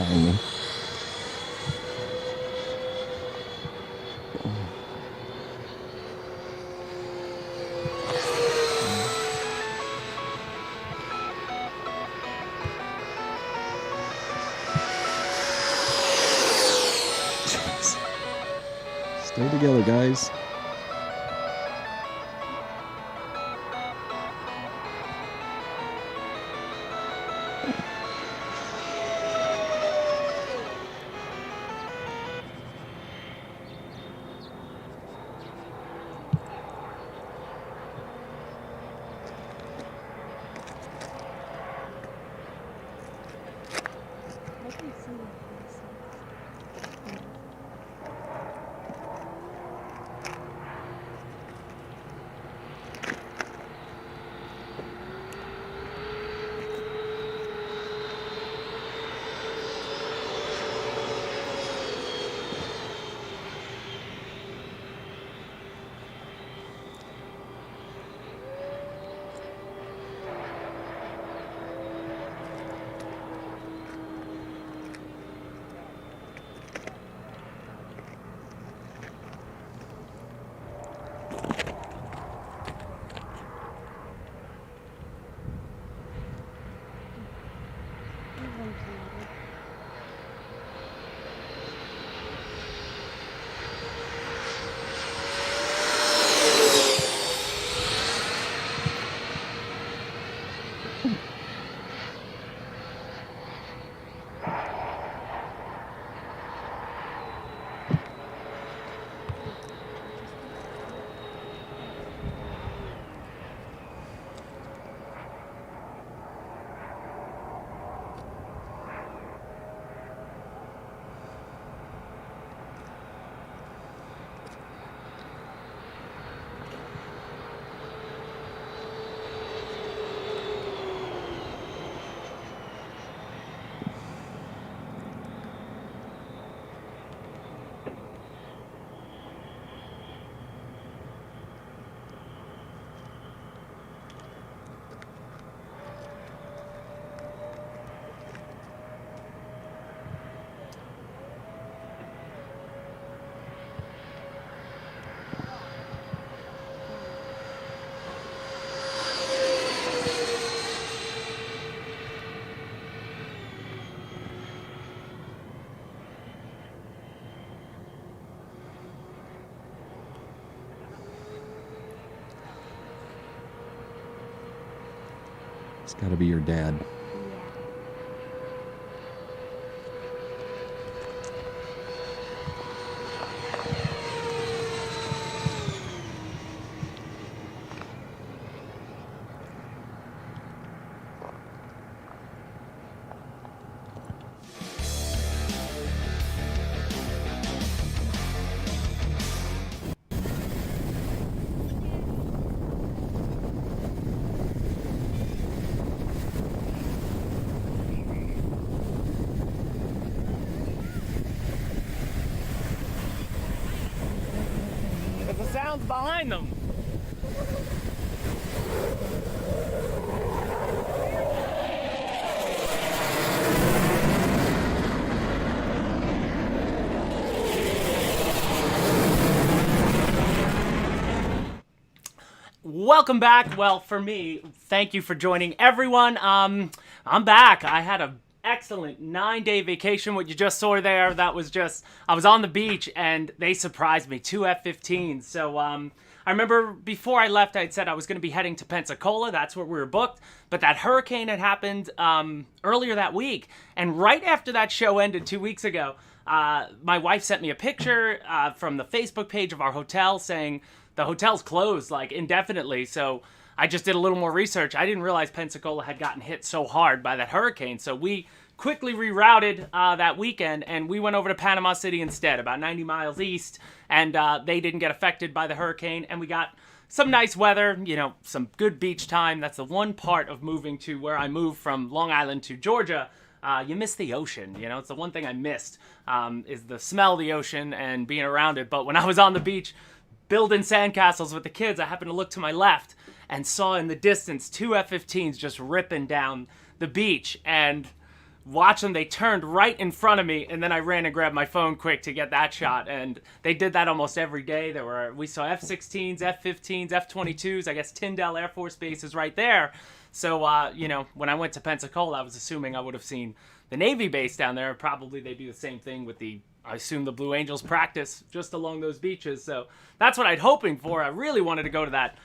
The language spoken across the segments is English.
behind me. Stay together, guys. It's gotta be your dad. The sound's behind them. Welcome back. Well, for me, thank you for joining everyone. I'm back. I had a excellent 9-day vacation. What you just saw there, that was just, I was on the beach and they surprised me, 2 F-15s. So I remember before I left, I had said I was going to be heading to Pensacola. That's where we were booked. But that hurricane had happened earlier that week. And right after that show ended 2 weeks ago, my wife sent me a picture from the Facebook page of our hotel saying the hotel's closed like indefinitely. So I just did a little more research. I didn't realize Pensacola had gotten hit so hard by that hurricane. So we quickly rerouted that weekend and we went over to Panama City instead, about 90 miles east. And they didn't get affected by the hurricane. And we got some nice weather, you know, some good beach time. That's the one part of moving to where I moved from Long Island to Georgia. You miss the ocean, you know, it's the one thing I missed is the smell of the ocean and being around it. But when I was on the beach building sandcastles with the kids, I happened to look to my left and saw in the distance 2 F-15s just ripping down the beach. And watch them. They turned right in front of me, and then I ran and grabbed my phone quick to get that shot. And they did that almost every day. We saw F-16s, F-15s, F-22s. I guess Tyndall Air Force Base is right there. So, you know, when I went to Pensacola, I was assuming I would have seen the Navy base down there. Probably they do the same thing with I assume the Blue Angels practice just along those beaches. So that's what I'd hoping for. I really wanted to go to that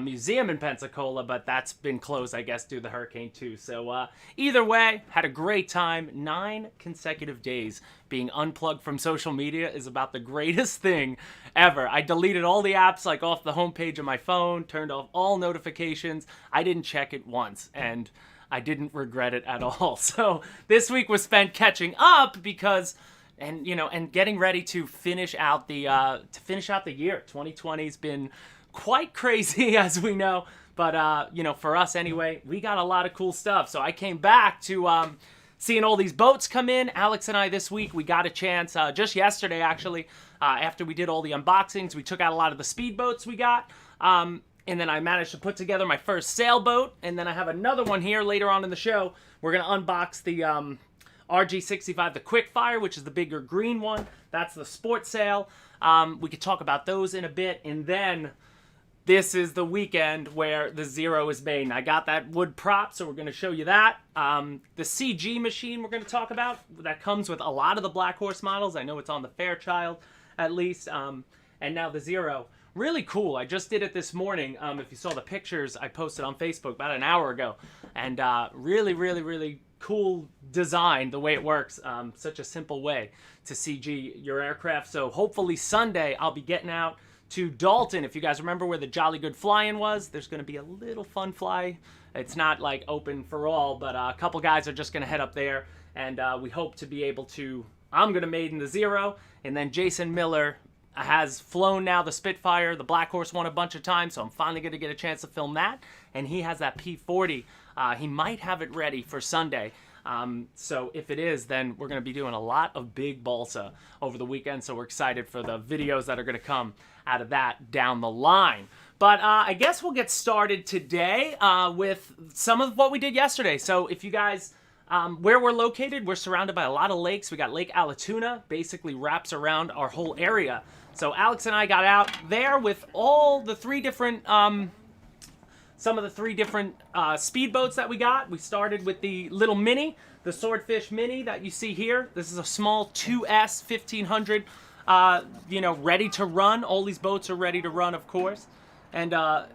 museum in Pensacola, but that's been closed, I guess, due to the hurricane too. So either way, had a great time. 9 consecutive days being unplugged from social media is about the greatest thing ever. I deleted all the apps like off the homepage of my phone, turned off all notifications. I didn't check it once, and I didn't regret it at all. So this week was spent catching up because, and you know, and getting ready to finish out the year. 2020's been quite crazy, as we know, but you know, for us anyway, we got a lot of cool stuff. So I came back to seeing all these boats come in. Alex and I this week, we got a chance just yesterday actually, after we did all the unboxings, we took out a lot of the speedboats we got, and then I managed to put together my first sailboat, and then I have another one here later on in the show. We're gonna unbox the RG65, the Quickfire, which is the bigger green one. That's the sport sail. We could talk about those in a bit, and then this is the weekend where the Zero is made. And I got that wood prop, so we're going to show you that. The CG machine we're going to talk about, that comes with a lot of the Black Horse models. I know it's on the Fairchild, at least. And now the Zero. Really cool. I just did it this morning. If you saw the pictures I posted on Facebook about an hour ago. And really, really, really cool design, the way it works. Such a simple way to CG your aircraft. So hopefully Sunday I'll be getting out to Dalton. If you guys remember where the Jolly Good Fly-In was, there's going to be a little fun fly. It's not like open for all, but a couple guys are just going to head up there, and we hope to be able to, I'm going to maiden the Zero, and then Jason Miller has flown now the Spitfire. The Black Horse won a bunch of times, so I'm finally going to get a chance to film that, and he has that P40. He might have it ready for Sunday. So if it is, then we're going to be doing a lot of big balsa over the weekend, so we're excited for the videos that are going to come out of that down the line. But I guess we'll get started today with some of what we did yesterday. So if you guys, where we're located, we're surrounded by a lot of lakes. We got Lake Allatoona, basically wraps around our whole area. So Alex and I got out there with all the 3 different, some of the 3 different speedboats that we got. We started with the little mini, the Swordfish mini that you see here. This is a small 2S 1500, you know, ready to run. All these boats are ready to run, of course. And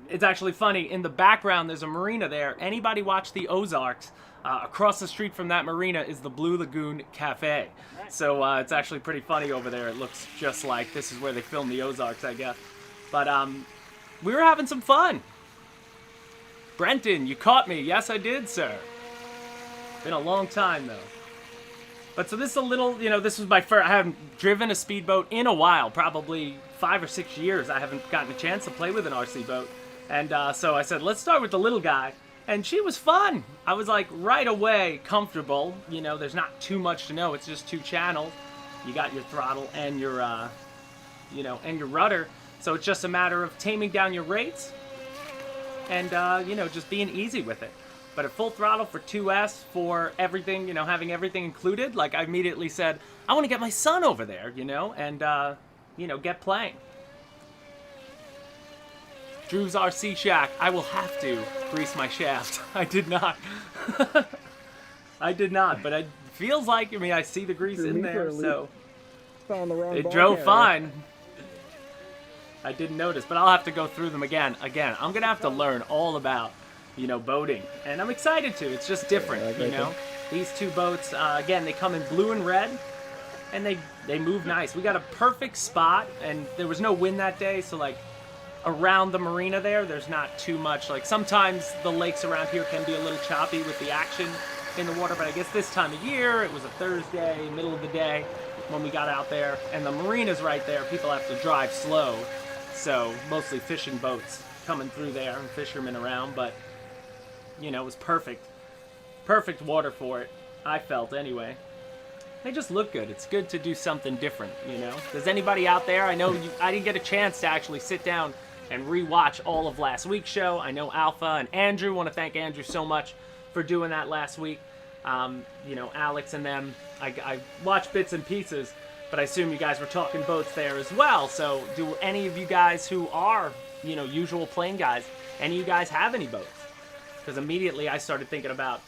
it's actually funny, in the background there's a marina there. Anybody watch the Ozarks? Across the street from that marina is the Blue Lagoon Cafe. So it's actually pretty funny over there. It looks just like this is where they filmed the Ozarks, I guess. But we were having some fun. Brenton, you caught me. Yes, I did, sir. Been a long time, though. But so this is a little, you know, this was my first, I haven't driven a speedboat in a while, probably 5 or 6 years. I haven't gotten a chance to play with an RC boat. And so I said, let's start with the little guy. And she was fun. I was like right away comfortable. You know, there's not too much to know. It's just 2 channels. You got your throttle and your, you know, and your rudder. So it's just a matter of taming down your rates and, you know, just being easy with it. But at full throttle for 2S, for everything, you know, having everything included, like I immediately said, I want to get my son over there, you know, and, you know, get playing. Drew's RC Shack. I will have to grease my shaft. I did not. I did not, but it feels like, I mean, I see the grease in there, so it drove fine. I didn't notice, but I'll have to go through them again. Again, I'm going to have to learn all about, you know, boating, and I'm excited to. It's just different, you know. These 2 boats, again, they come in blue and red, and they move nice. We got a perfect spot, and there was no wind that day, so like around the marina there's not too much. Like sometimes the lakes around here can be a little choppy with the action in the water, but I guess this time of year, it was a Thursday, middle of the day when we got out there, and the marina's right there. People have to drive slow, so mostly fishing boats coming through there and fishermen around, but you know, it was perfect. Perfect water for it, I felt anyway. They just look good. It's good to do something different, you know. Does anybody out there, I know I didn't get a chance to actually sit down and rewatch all of last week's show. I know Alpha and Andrew, want to thank Andrew so much for doing that last week. Alex and them, I watched bits and pieces, but I assume you guys were talking boats there as well. So do any of you guys who are, usual plane guys, any of you guys have any boats? Because immediately I started thinking about,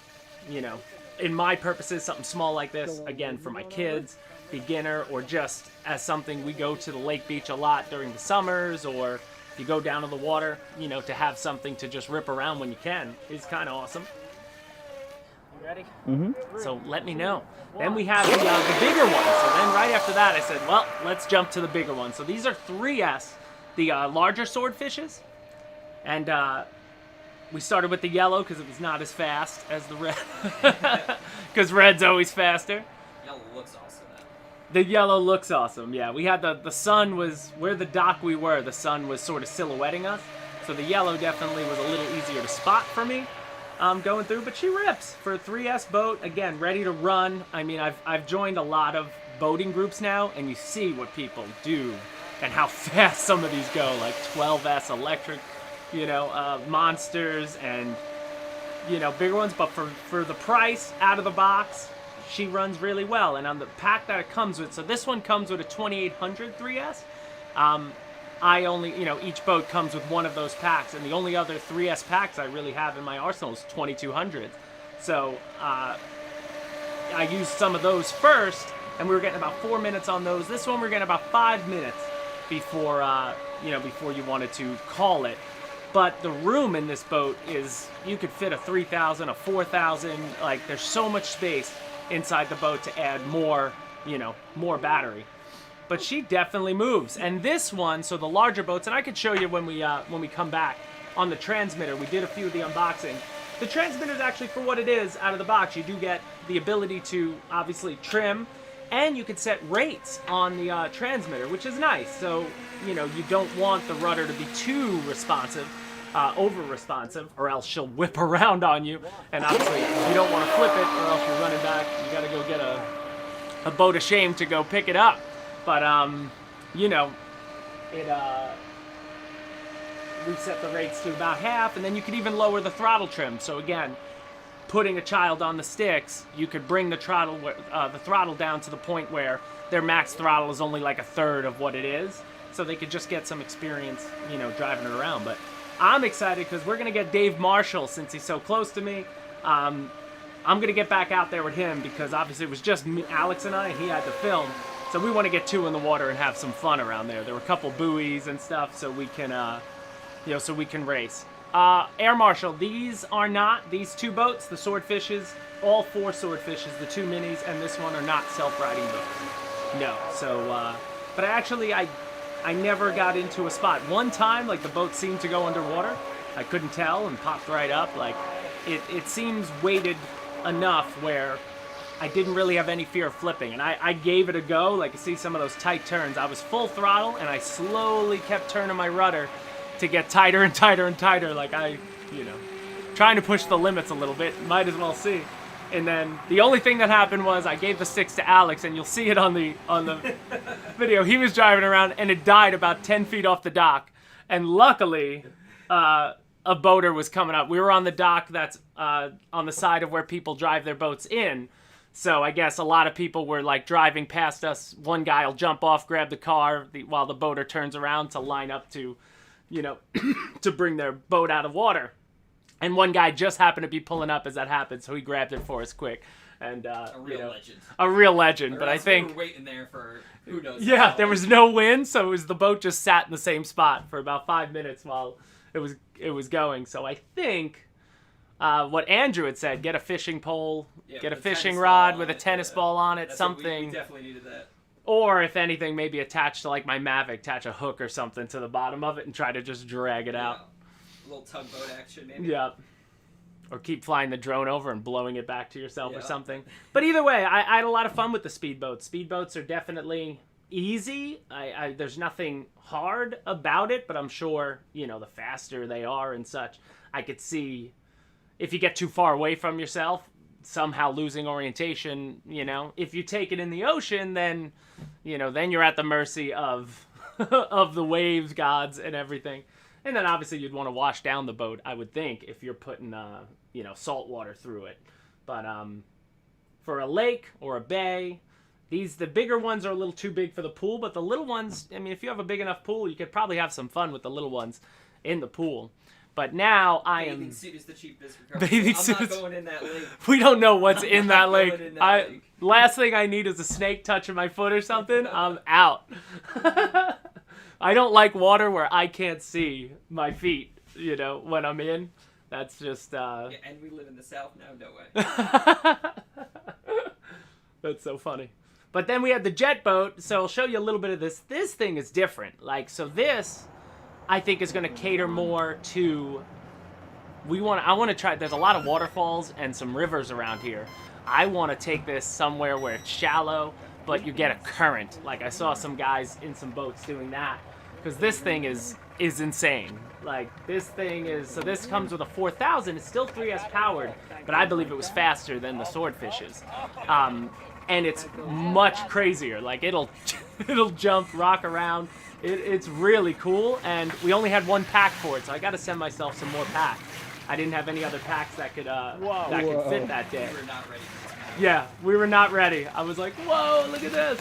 in my purposes, something small like this, again, for my kids, beginner, or just as something we go to the lake beach a lot during the summers, or if you go down to the water, to have something to just rip around when you can is kind of awesome. You ready? Mm-hmm. So let me know. Then we have the bigger one. So then right after that I said, well, let's jump to the bigger one. So these are 3S, the larger swordfishes. And we started with the yellow because it was not as fast as the red. Because red's always faster. Yellow looks awesome. The yellow looks awesome, yeah. We had the sun was, where the dock we were, the sun was sort of silhouetting us. So the yellow definitely was a little easier to spot for me going through. But she rips for a 3S boat. Again, ready to run. I mean, I've joined a lot of boating groups now, and you see what people do and how fast some of these go, like 12S electric, monsters and, bigger ones. But for the price, out of the box, she runs really well. And on the pack that it comes with, so this one comes with a 2800 3S. I only, each boat comes with one of those packs, and the only other 3S packs I really have in my arsenal is 2200. So I used some of those first, and we were getting about 4 minutes on those. This one we're getting about 5 minutes before, before you wanted to call it. But the room in this boat is, you could fit a 3000, a 4000, like there's so much space inside the boat to add more, more battery. But she definitely moves. And this one, so the larger boats, and I could show you when we come back on the transmitter. We did a few of the unboxing. The transmitter is actually, for what it is, out of the box. You do get the ability to obviously trim, and you could set rates on the transmitter, which is nice. So, you don't want the rudder to be too responsive, over responsive, or else she'll whip around on you. And obviously, you don't want to flip it, or else you're running back. You got to go get a boat of shame to go pick it up. But, we set the rates to about half, and then you could even lower the throttle trim. So again, putting a child on the sticks, you could bring the throttle down to the point where their max throttle is only like a third of what it is. So they could just get some experience, driving it around. But I'm excited because we're going to get Dave Marshall, since he's so close to me. I'm going to get back out there with him because obviously it was just me, Alex and I, and he had to film. So we want to get two in the water and have some fun around there. There were a couple buoys and stuff, so we can, so we can race. Air Marshal, these two boats, the Swordfishes, all 4 Swordfishes, the 2 minis, and this one are not self-riding boats. No. So, but I never got into a spot. One time, like the boat seemed to go underwater. I couldn't tell and popped right up. Like it seems weighted enough where I didn't really have any fear of flipping, and I gave it a go. Like you see some of those tight turns. I was full throttle, and I slowly kept turning my rudder to get tighter and tighter and tighter. Like trying to push the limits a little bit. Might as well see. And then the only thing that happened was I gave the sticks to Alex, and you'll see it on the video. He was driving around, and it died about 10 feet off the dock. And luckily, a boater was coming up. We were on the dock that's on the side of where people drive their boats in. So I guess a lot of people were like driving past us. One guy will jump off, grab the car while the boater turns around to line up to, to bring their boat out of water. And one guy just happened to be pulling up as that happened, so he grabbed it for us quick. And a real legend. A real legend, but I think we were waiting there for who knows. Yeah, there was no wind, so the boat just sat in the same spot for about 5 minutes while it was going. So I think what Andrew had said, get a fishing pole, get a fishing rod with a tennis ball on it, something. We definitely needed that. Or if anything, maybe attach to like my Mavic, attach a hook or something to the bottom of it and try to just drag it out. A little tugboat action, maybe. Yeah. Or keep flying the drone over and blowing it back to yourself or something. But either way, I had a lot of fun with the speedboats. Speedboats are definitely easy. There's nothing hard about it, but I'm sure, the faster they are and such, I could see if you get too far away from yourself, somehow losing orientation, If you take it in the ocean, then, then you're at the mercy of of the waves gods and everything. And then obviously you'd want to wash down the boat, I would think, if you're putting, salt water through it. But for a lake or a bay. The bigger ones are a little too big for the pool, but the little ones, I mean, if you have a big enough pool, you could probably have some fun with the little ones in the pool. But now Bathing suit is the cheapest. Bathing I'm suit. not going in that lake. We don't know what's in that I'm not lake. going in that lake. Last thing I need is a snake touching my foot or something. I'm out. I don't like water where I can't see my feet, you know, when I'm in. That's just... Yeah, and we live in the South now, no way. That's so funny. But then we had the jet boat, so I'll show you a little bit of this. This thing is different. Like, so this, I think, is going to cater more to... I want to try... There's a lot of waterfalls and some rivers around here. I want to take this somewhere where it's shallow, but you get a current. Like, I saw some guys in some boats doing that. Because this thing is insane. Like, this thing is... So this comes with a 4000. It's still 3S powered, but I believe it was faster than the Swordfishes. And it's much crazier. Like, it'll jump, rock around. It's really cool, and we only had one pack for it, so I got to send myself some more packs. I didn't have any other packs that could fit that day. We were not ready for this. Yeah, we were not ready. I was like, whoa, look at this.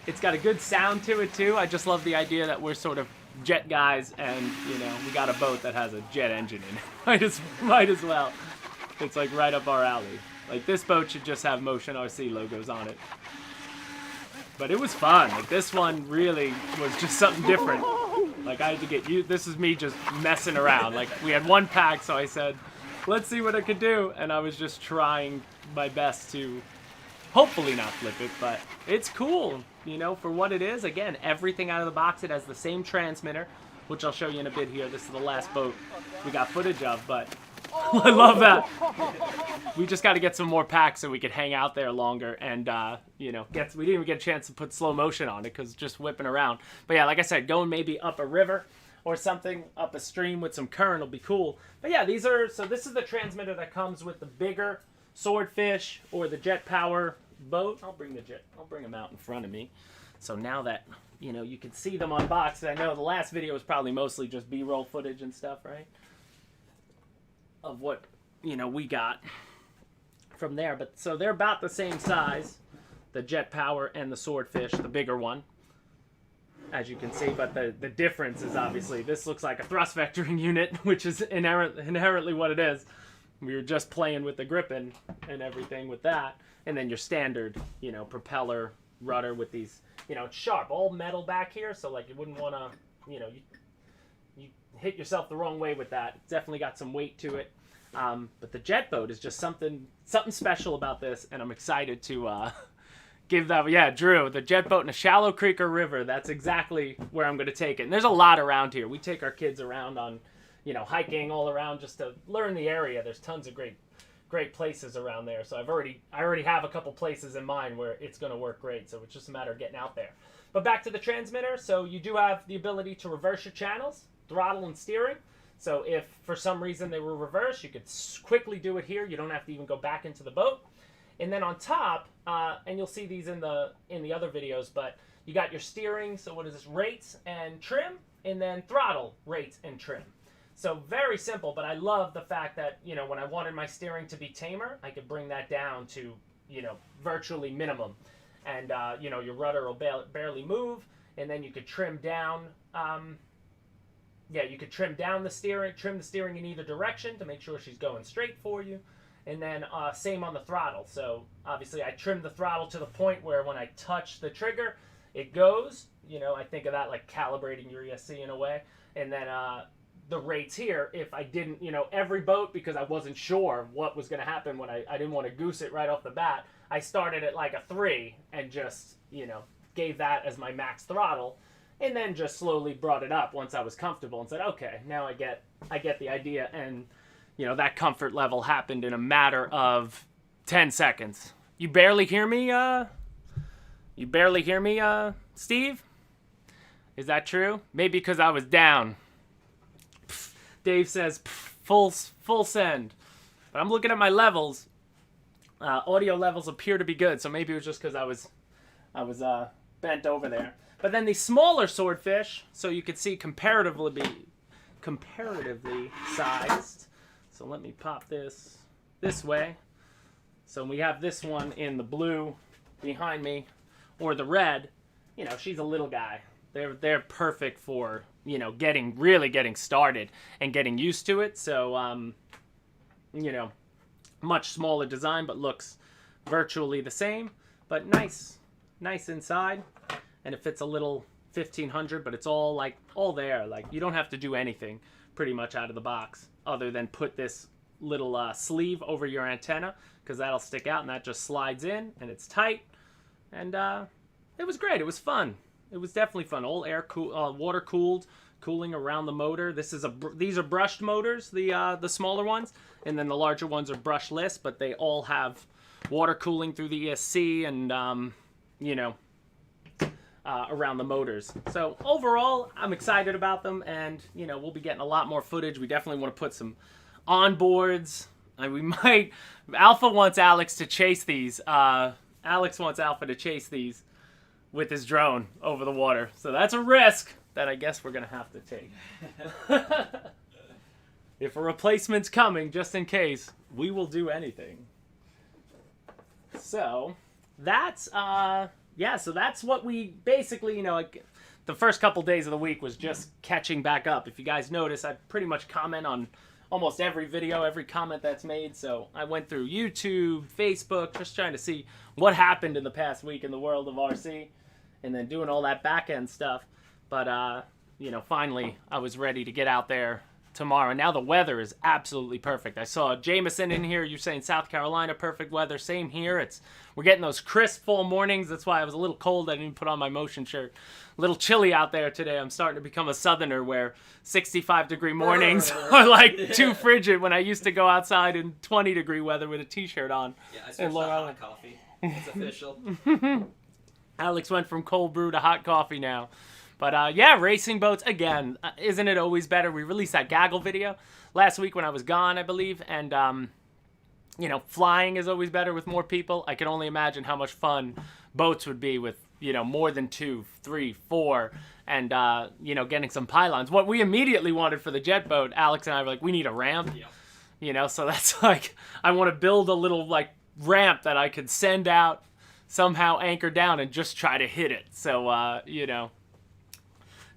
It's got a good sound to it, too. I just love the idea that we're sort of jet guys, and, you know, we got a boat that has a jet engine in it. Might as well. It's, like, right up our alley. Like, this boat should just have Motion RC logos on it. But it was fun. Like, this one really was just something different. Like, I had to get used. This is me just messing around. Like, we had one pack, so I said, let's see what I could do. And I was just trying my best to hopefully not flip it. But it's cool, you know, for what it is. Again, everything out of the box. It has the same transmitter, which I'll show you in a bit here. This is the last boat we got footage of, but... I love that. We just got to get some more packs so we could hang out there longer and, you know, we didn't even get a chance to put slow motion on it because just whipping around. But yeah, like I said, going maybe up a river or something, up a stream with some current will be cool. But yeah, so this is the transmitter that comes with the bigger Swordfish or the jet power boat. I'll bring them out in front of me. So now that, you know, you can see them unboxed. I know the last video was probably mostly just B-roll footage and stuff, right? Of what, you know, we got from there. But so they're about the same size, the jet power and the Swordfish, the bigger one, as you can see. But the difference is obviously this looks like a thrust vectoring unit, which is inherently what it is. We were just playing with the grip and everything with that. And then your standard, you know, propeller rudder with these, you know, it's sharp, all metal back here. So like you wouldn't want to, you know, you hit yourself the wrong way with that. It's definitely got some weight to it. But the jet boat is just something special about this, and I'm excited to give that. Yeah, Drew, the jet boat in a shallow creek or river, that's exactly where I'm going to take it. And there's a lot around here. We take our kids around on, you know, hiking all around just to learn the area. There's tons of great places around there. So I already have a couple places in mind where it's going to work great. So it's just a matter of getting out there. But back to the transmitter. So you do have the ability to reverse your channels, throttle and steering. So if for some reason they were reversed, you could quickly do it here. You don't have to even go back into the boat. And then on top, and you'll see these in the other videos, but you got your steering. So what is this? Rates and trim, and then throttle, rates and trim. So very simple, but I love the fact that, you know, when I wanted my steering to be tamer, I could bring that down to, you know, virtually minimum. And, you know, your rudder will barely move, and then you could trim down... you could trim the steering in either direction to make sure she's going straight for you. And then same on the throttle. So obviously I trimmed the throttle to the point where when I touch the trigger, it goes. You know, I think of that like calibrating your ESC in a way. And then the rates here, if I didn't, you know, every boat, because I wasn't sure what was going to happen when I didn't want to goose it right off the bat, I started at like a 3 and just, you know, gave that as my max throttle. And then just slowly brought it up once I was comfortable and said, okay, now I get the idea. And, you know, that comfort level happened in a matter of 10 seconds. You barely hear me, Steve? Is that true? Maybe because I was down. Dave says, full send. But I'm looking at my levels. Audio levels appear to be good, so maybe it was just because I was bent over there. But then the smaller Swordfish, so you could see comparatively sized. So let me pop this way. So we have this one in the blue behind me, or the red. You know, she's a little guy. They're perfect for, you know, really getting started and getting used to it. So, you know, much smaller design, but looks virtually the same. But nice inside, and it fits a little 1500, but it's all there. Like, you don't have to do anything pretty much out of the box other than put this little sleeve over your antenna, because that'll stick out and that just slides in and it's tight. And it was great. It was fun. It was definitely fun. All water cooled, cooling around the motor. These are brushed motors, the smaller ones, and then the larger ones are brushless, but they all have water cooling through the ESC and you know, around the motors. So overall, I'm excited about them, and you know, we'll be getting a lot more footage. We definitely want to put some onboards. We might. Alpha wants Alex to chase these. Alex wants Alpha to chase these with his drone over the water. So that's a risk that I guess we're gonna have to take. If a replacement's coming, just in case, we will do anything. So that's yeah, so that's what we basically, you know, like, the first couple days of the week was just catching back up. If you guys notice, I pretty much comment on almost every video, every comment that's made. So I went through YouTube, Facebook, just trying to see what happened in the past week in the world of RC, and then doing all that back end stuff. But you know, finally I was ready to get out there tomorrow. And now the weather is absolutely perfect. I saw Jameson in here. You're saying South Carolina, perfect weather. Same here. We're getting those crisp fall mornings. That's why I was a little cold. I didn't even put on my motion shirt. A little chilly out there today. I'm starting to become a southerner where 65-degree mornings are like too frigid when I used to go outside in 20-degree weather with a t-shirt on. Yeah, I switched to hot coffee. It's official. Alex went from cold brew to hot coffee now. But yeah, racing boats, again, isn't it always better? We released that gaggle video last week when I was gone, I believe. And, you know, flying is always better with more people. I can only imagine how much fun boats would be with, you know, more than 2, 3, 4, and, you know, getting some pylons. What we immediately wanted for the jet boat, Alex and I were like, we need a ramp. Yeah. You know, so that's like, I want to build a little, like, ramp that I could send out, somehow anchor down, and just try to hit it. So, you know,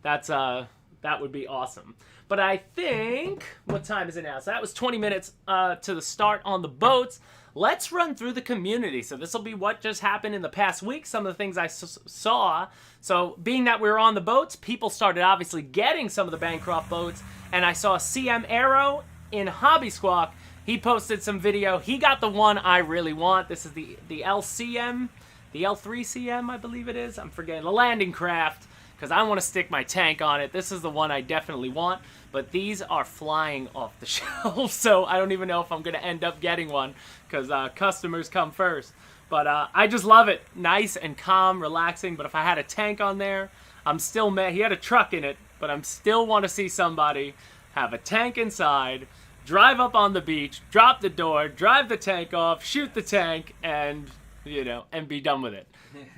that's that would be awesome. But I think, what time is it now? So that was 20 minutes to the start on the boats. Let's run through the community. So this will be what just happened in the past week, some of the things I saw. So being that we were on the boats, people started obviously getting some of the Bancroft boats, and I saw CM Arrow in Hobby Squawk. He posted some video. He got the one I really want. This is the LCM, the L3CM, I believe it is. I'm forgetting. The landing craft, because I want to stick my tank on it. This is the one I definitely want, but these are flying off the shelf, so I don't even know if I'm going to end up getting one, because customers come first. But I just love it. Nice and calm, relaxing, but if I had a tank on there, I'm still mad. He had a truck in it, but I'm still want to see somebody have a tank inside, drive up on the beach, drop the door, drive the tank off, shoot the tank, and, you know, and be done with it.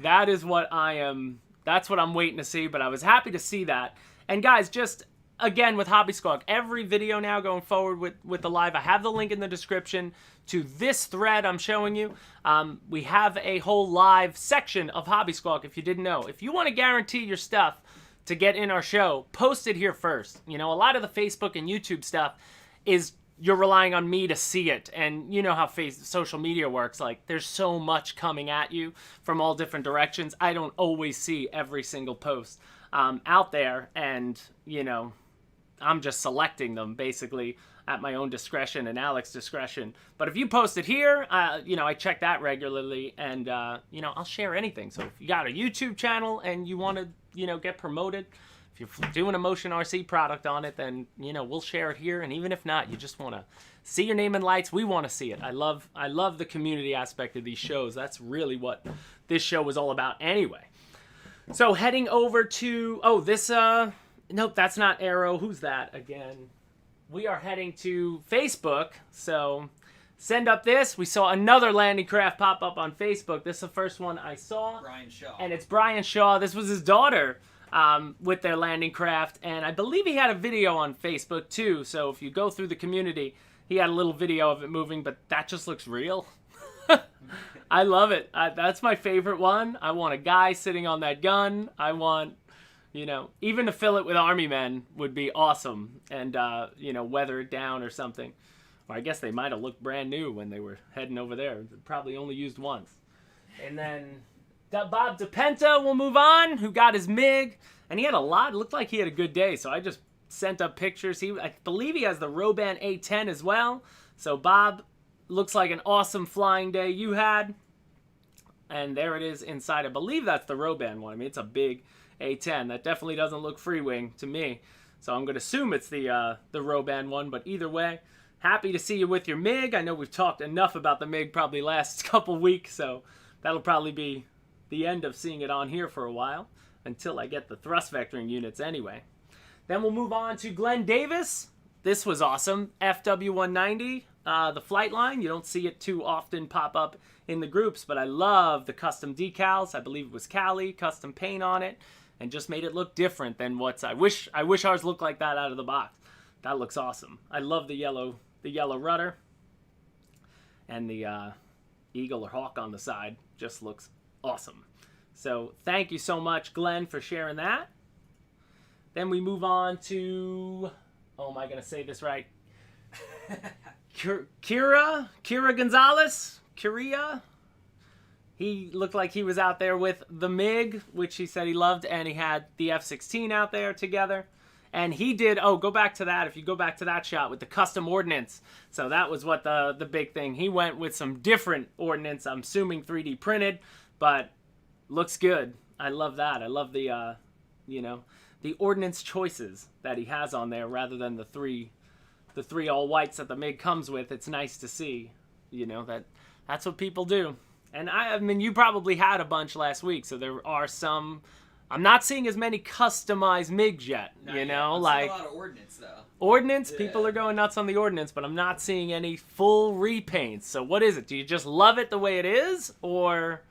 That is what that's what I'm waiting to see, but I was happy to see that. And guys, just again with Hobby Squawk, every video now going forward with the live, I have the link in the description to this thread I'm showing you. We have a whole live section of Hobby Squawk, if you didn't know. If you want to guarantee your stuff to get in our show, post it here first. You know, a lot of the Facebook and YouTube stuff is you're relying on me to see it, and you know how social media works. Like, there's so much coming at you from all different directions. I don't always see every single post out there, and you know, I'm just selecting them basically at my own discretion and Alex's discretion. But if you post it here, you know, I check that regularly, and you know, I'll share anything. So if you got a YouTube channel and you want to, you know, get promoted, if you're doing a Motion RC product on it, then, you know, we'll share it here. And even if not, you just want to see your name in lights, we want to see it. I love the community aspect of these shows. That's really what this show was all about anyway. So heading over to, oh, this, nope, that's not Arrow. Who's that again? We are heading to Facebook. So send up this. We saw another landing craft pop up on Facebook. This is the first one I saw. Brian Shaw. And it's Brian Shaw. This was his daughter. With their landing craft, and I believe he had a video on Facebook too, so if you go through the community, he had a little video of it moving, but that just looks real. I love it. That's my favorite one. I want a guy sitting on that gun. I want, even to fill it with army men would be awesome. And, weather it down or something. Or I guess they might have looked brand new when they were heading over there. Probably only used once. And then Bob DePenta will move on, who got his MiG. And he had a lot. It looked like he had a good day. So I just sent up pictures. I believe he has the Roban A10 as well. So Bob, looks like an awesome flying day you had. And there it is inside. I believe that's the Roban one. I mean, it's a big A10. That definitely doesn't look free-wing to me. So I'm going to assume it's the Roban one. But either way, happy to see you with your MiG. I know we've talked enough about the MiG probably last couple weeks. So that'll probably be the end of seeing it on here for a while. Until I get the thrust vectoring units anyway. Then we'll move on to Glenn Davis. This was awesome. FW190. The flight line, you don't see it too often pop up in the groups, but I love the custom decals. I believe it was Cali, custom paint on it, and just made it look different than what's. I wish ours looked like that out of the box. That looks awesome. I love the yellow rudder, and the eagle or hawk on the side just looks awesome. So thank you so much, Glenn, for sharing that. Then we move on to, oh, am I gonna say this right? Kira Gonzalez, he looked like he was out there with the MiG, which he said he loved, and he had the F-16 out there together. And he did, go back to that, if you go back to that shot with the custom ordnance. So that was what the big thing. He went with some different ordnance, I'm assuming 3D printed, but looks good. I love that. I love the, the ordnance choices that he has on there rather than the three all whites that the MiG comes with. It's nice to see, that's what people do. And I mean, you probably had a bunch last week, so there are some. I'm not seeing as many customized MiGs yet, I'm seeing a lot of ordnance though. Ordnance, people are going nuts on the ordnance, but I'm not seeing any full repaints. So what is it? Do you just love it the way it is, or,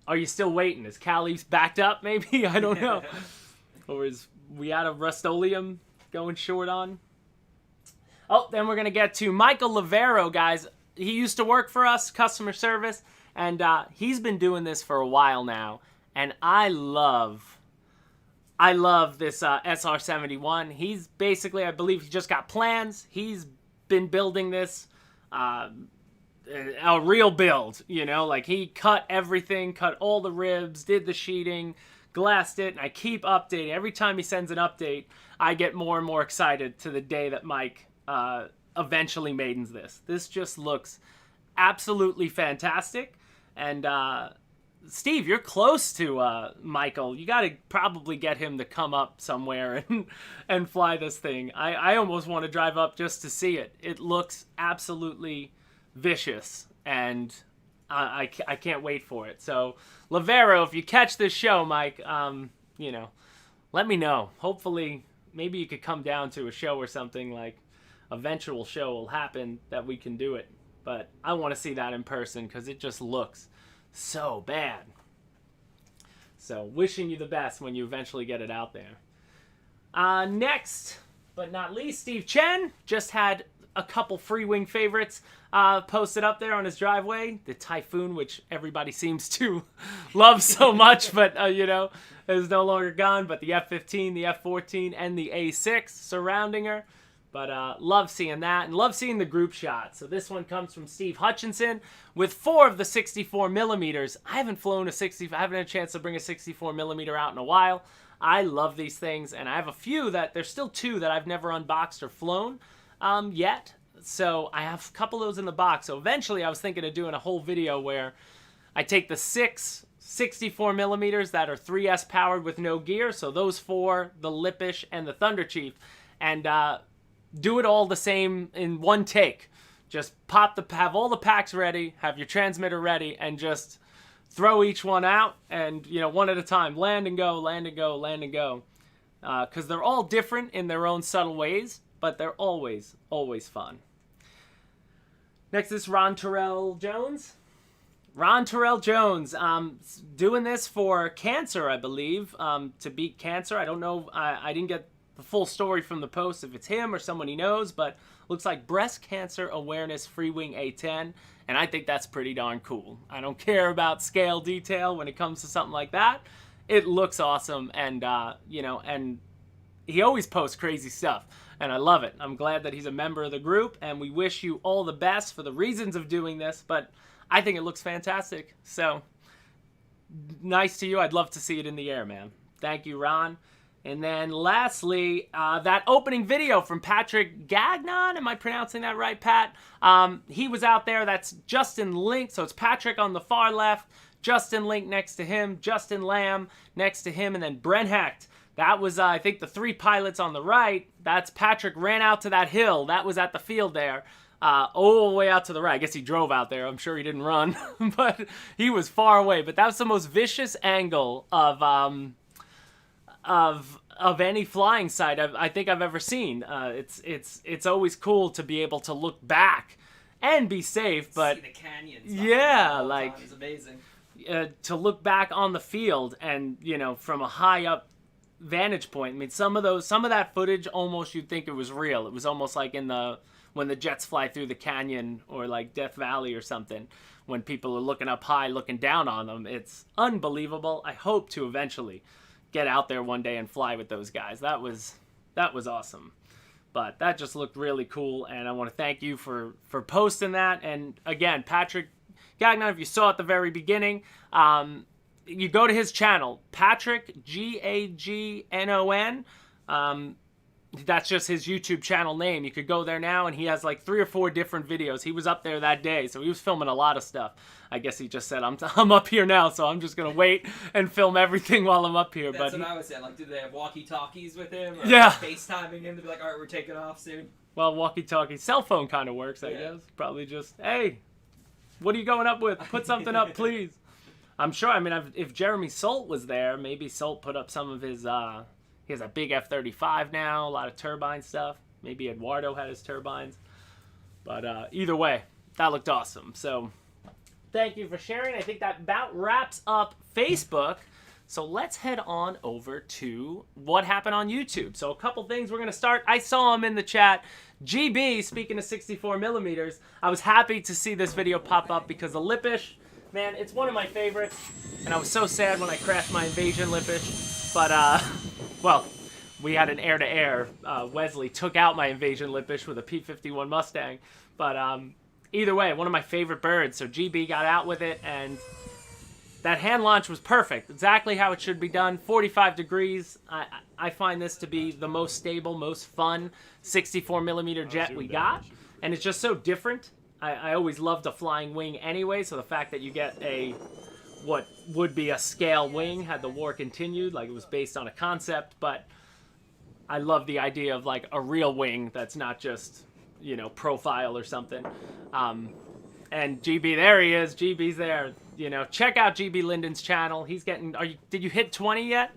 are you still waiting? Is Cali's backed up? Maybe I don't know. Or is we out of Rust-Oleum going short on? Oh, then we're going to get to Michael Lavero, guys. He used to work for us, customer service, and he's been doing this for a while now. And I love this SR-71. He's basically, I believe he just got plans. He's been building this, a real build, like he cut everything, cut all the ribs, did the sheeting, glassed it, and I keep updating. Every time he sends an update, I get more and more excited to the day that Mike eventually maidens this. This just looks absolutely fantastic. And Steve, you're close to Michael. You got to probably get him to come up somewhere and fly this thing. I almost want to drive up just to see it. It looks absolutely vicious, and I can't wait for it. So, Lavero, if you catch this show, Mike, let me know. Hopefully, maybe you could come down to a show or something, like eventual show will happen that we can do it. But I want to see that in person because it just looks so bad. So, wishing you the best when you eventually get it out there. Next, but not least, Steve Chen just had a couple free wing favorites posted up there on his driveway. The Typhoon, which everybody seems to love so much, but is no longer gone. But the F-15, the F-14, and the A-6 surrounding her. But love seeing that, and love seeing the group shot. So this one comes from Steve Hutchinson with 4 of the 64 millimeters. I haven't had a chance to bring a 64 millimeter out in a while. I love these things, and I have a few there's still 2 that I've never unboxed or flown yet. So I have a couple of those in the box. So eventually I was thinking of doing a whole video where I take the 6 64 millimeters that are 3S powered with no gear. So those 4, the Lippish and the Thunder Chief, and do it all the same in one take. Just have all the packs ready, have your transmitter ready, and just throw each one out, and one at a time, land and go, land and go, land and go. Because they're all different in their own subtle ways, but they're always fun. Next is Ron Terrell Jones. Ron Terrell Jones, doing this for cancer, I believe, to beat cancer. I don't know, I didn't get the full story from the post if it's him or someone he knows, but Looks like Breast Cancer Awareness Free Wing A10, and I think that's pretty darn cool. I don't care about scale detail when it comes to something like that. It looks awesome, and you know, and he always posts crazy stuff, and I love it. I'm glad that he's a member of the group, and we wish you all the best for the reasons of doing this, but I think it looks fantastic. So, nice to you. I'd love to see it in the air, man. Thank you, Ron. And then lastly, that opening video from Patrick Gagnon. Am I pronouncing that right, Pat? He was out there. That's Justin Link. So it's Patrick on the far left, Justin Link next to him, Justin Lamb next to him, and then Brent Hecht. That was, I think, the three pilots on the right. That's Patrick ran out to that hill. That was at the field there. All the way out to the right. I guess he drove out there. I'm sure he didn't run, but he was far away. But that was the most vicious angle of any flying sight I think I've ever seen. It's always cool to be able to look back and be safe, but see the canyons. yeah, like it's amazing. To look back on the field and, you know, from a high up vantage point. I mean, some of that footage almost you'd think it was real. It was almost like when the jets fly through the canyon or like Death Valley or something, when people are looking up high, looking down on them. It's unbelievable. I hope to eventually get out there one day and fly with those guys. That was awesome. But that just looked really cool, and I want to thank you for posting that. And again, Patrick Gagnon, if you saw at the very beginning, you go to his channel, Patrick Gagnon. That's just his YouTube channel name. You could go there now, and he has like 3 or 4 different videos. He was up there that day, so he was filming a lot of stuff. I guess he just said, I'm up here now, so I'm just going to wait and film everything while I'm up here. That's what I was saying. Like, do they have walkie-talkies with him? Or yeah. FaceTiming him to be like, all right, we're taking off soon? Well, walkie-talkie. Cell phone kind of works, I guess. Probably just, hey, what are you going up with? Put something up, please. I'm sure, I mean, if Jeremy Solt was there, maybe Solt put up some of his... He has a big F-35 now, a lot of turbine stuff. Maybe Eduardo had his turbines. But either way, that looked awesome. So thank you for sharing. I think that about wraps up Facebook. So let's head on over to what happened on YouTube. So a couple things we're going to start. I saw him in the chat. GB, speaking of 64 millimeters, I was happy to see this video pop up because the Lipish, man, it's one of my favorites. And I was so sad when I crashed my Invasion Lipish. But, well, we had an air-to-air. Wesley took out my Invasion Lipish with a P-51 Mustang. But either way, one of my favorite birds. So GB got out with it, and that hand launch was perfect. Exactly how it should be done. 45 degrees. I find this to be the most stable, most fun 64 millimeter jet we got. And it's just so different. I always loved a flying wing anyway, so the fact that you get what would be a scale wing had the war continued, like it was based on a concept, but I love the idea of like a real wing that's not just, you know, profile or something. And GB, there he is. GB's there. You know, check out GB Linden's channel. He's getting, did you hit 20 yet?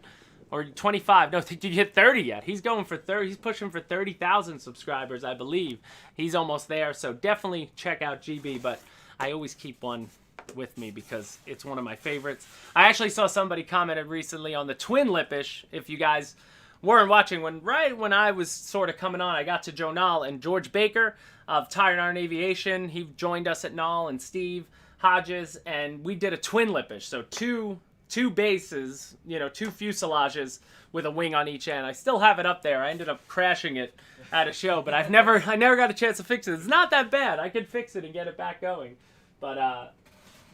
Or 25? No, did you hit 30 yet? He's going for 30. He's pushing for 30,000 subscribers, I believe. He's almost there, so definitely check out GB, but I always keep one with me because it's one of my favorites. I actually saw somebody commented recently on the twin Lipish. If you guys weren't watching, right when I was sort of coming on, I got to Joe Nall and George Baker of Tired Iron Aviation. He joined us at Nall, and Steve Hodges, and we did a twin Lipish. So two bases, you know, 2 fuselages with a wing on each end. I still have it up there. I ended up crashing it at a show, but I never got a chance to fix it. It's not that bad. I could fix it and get it back going. But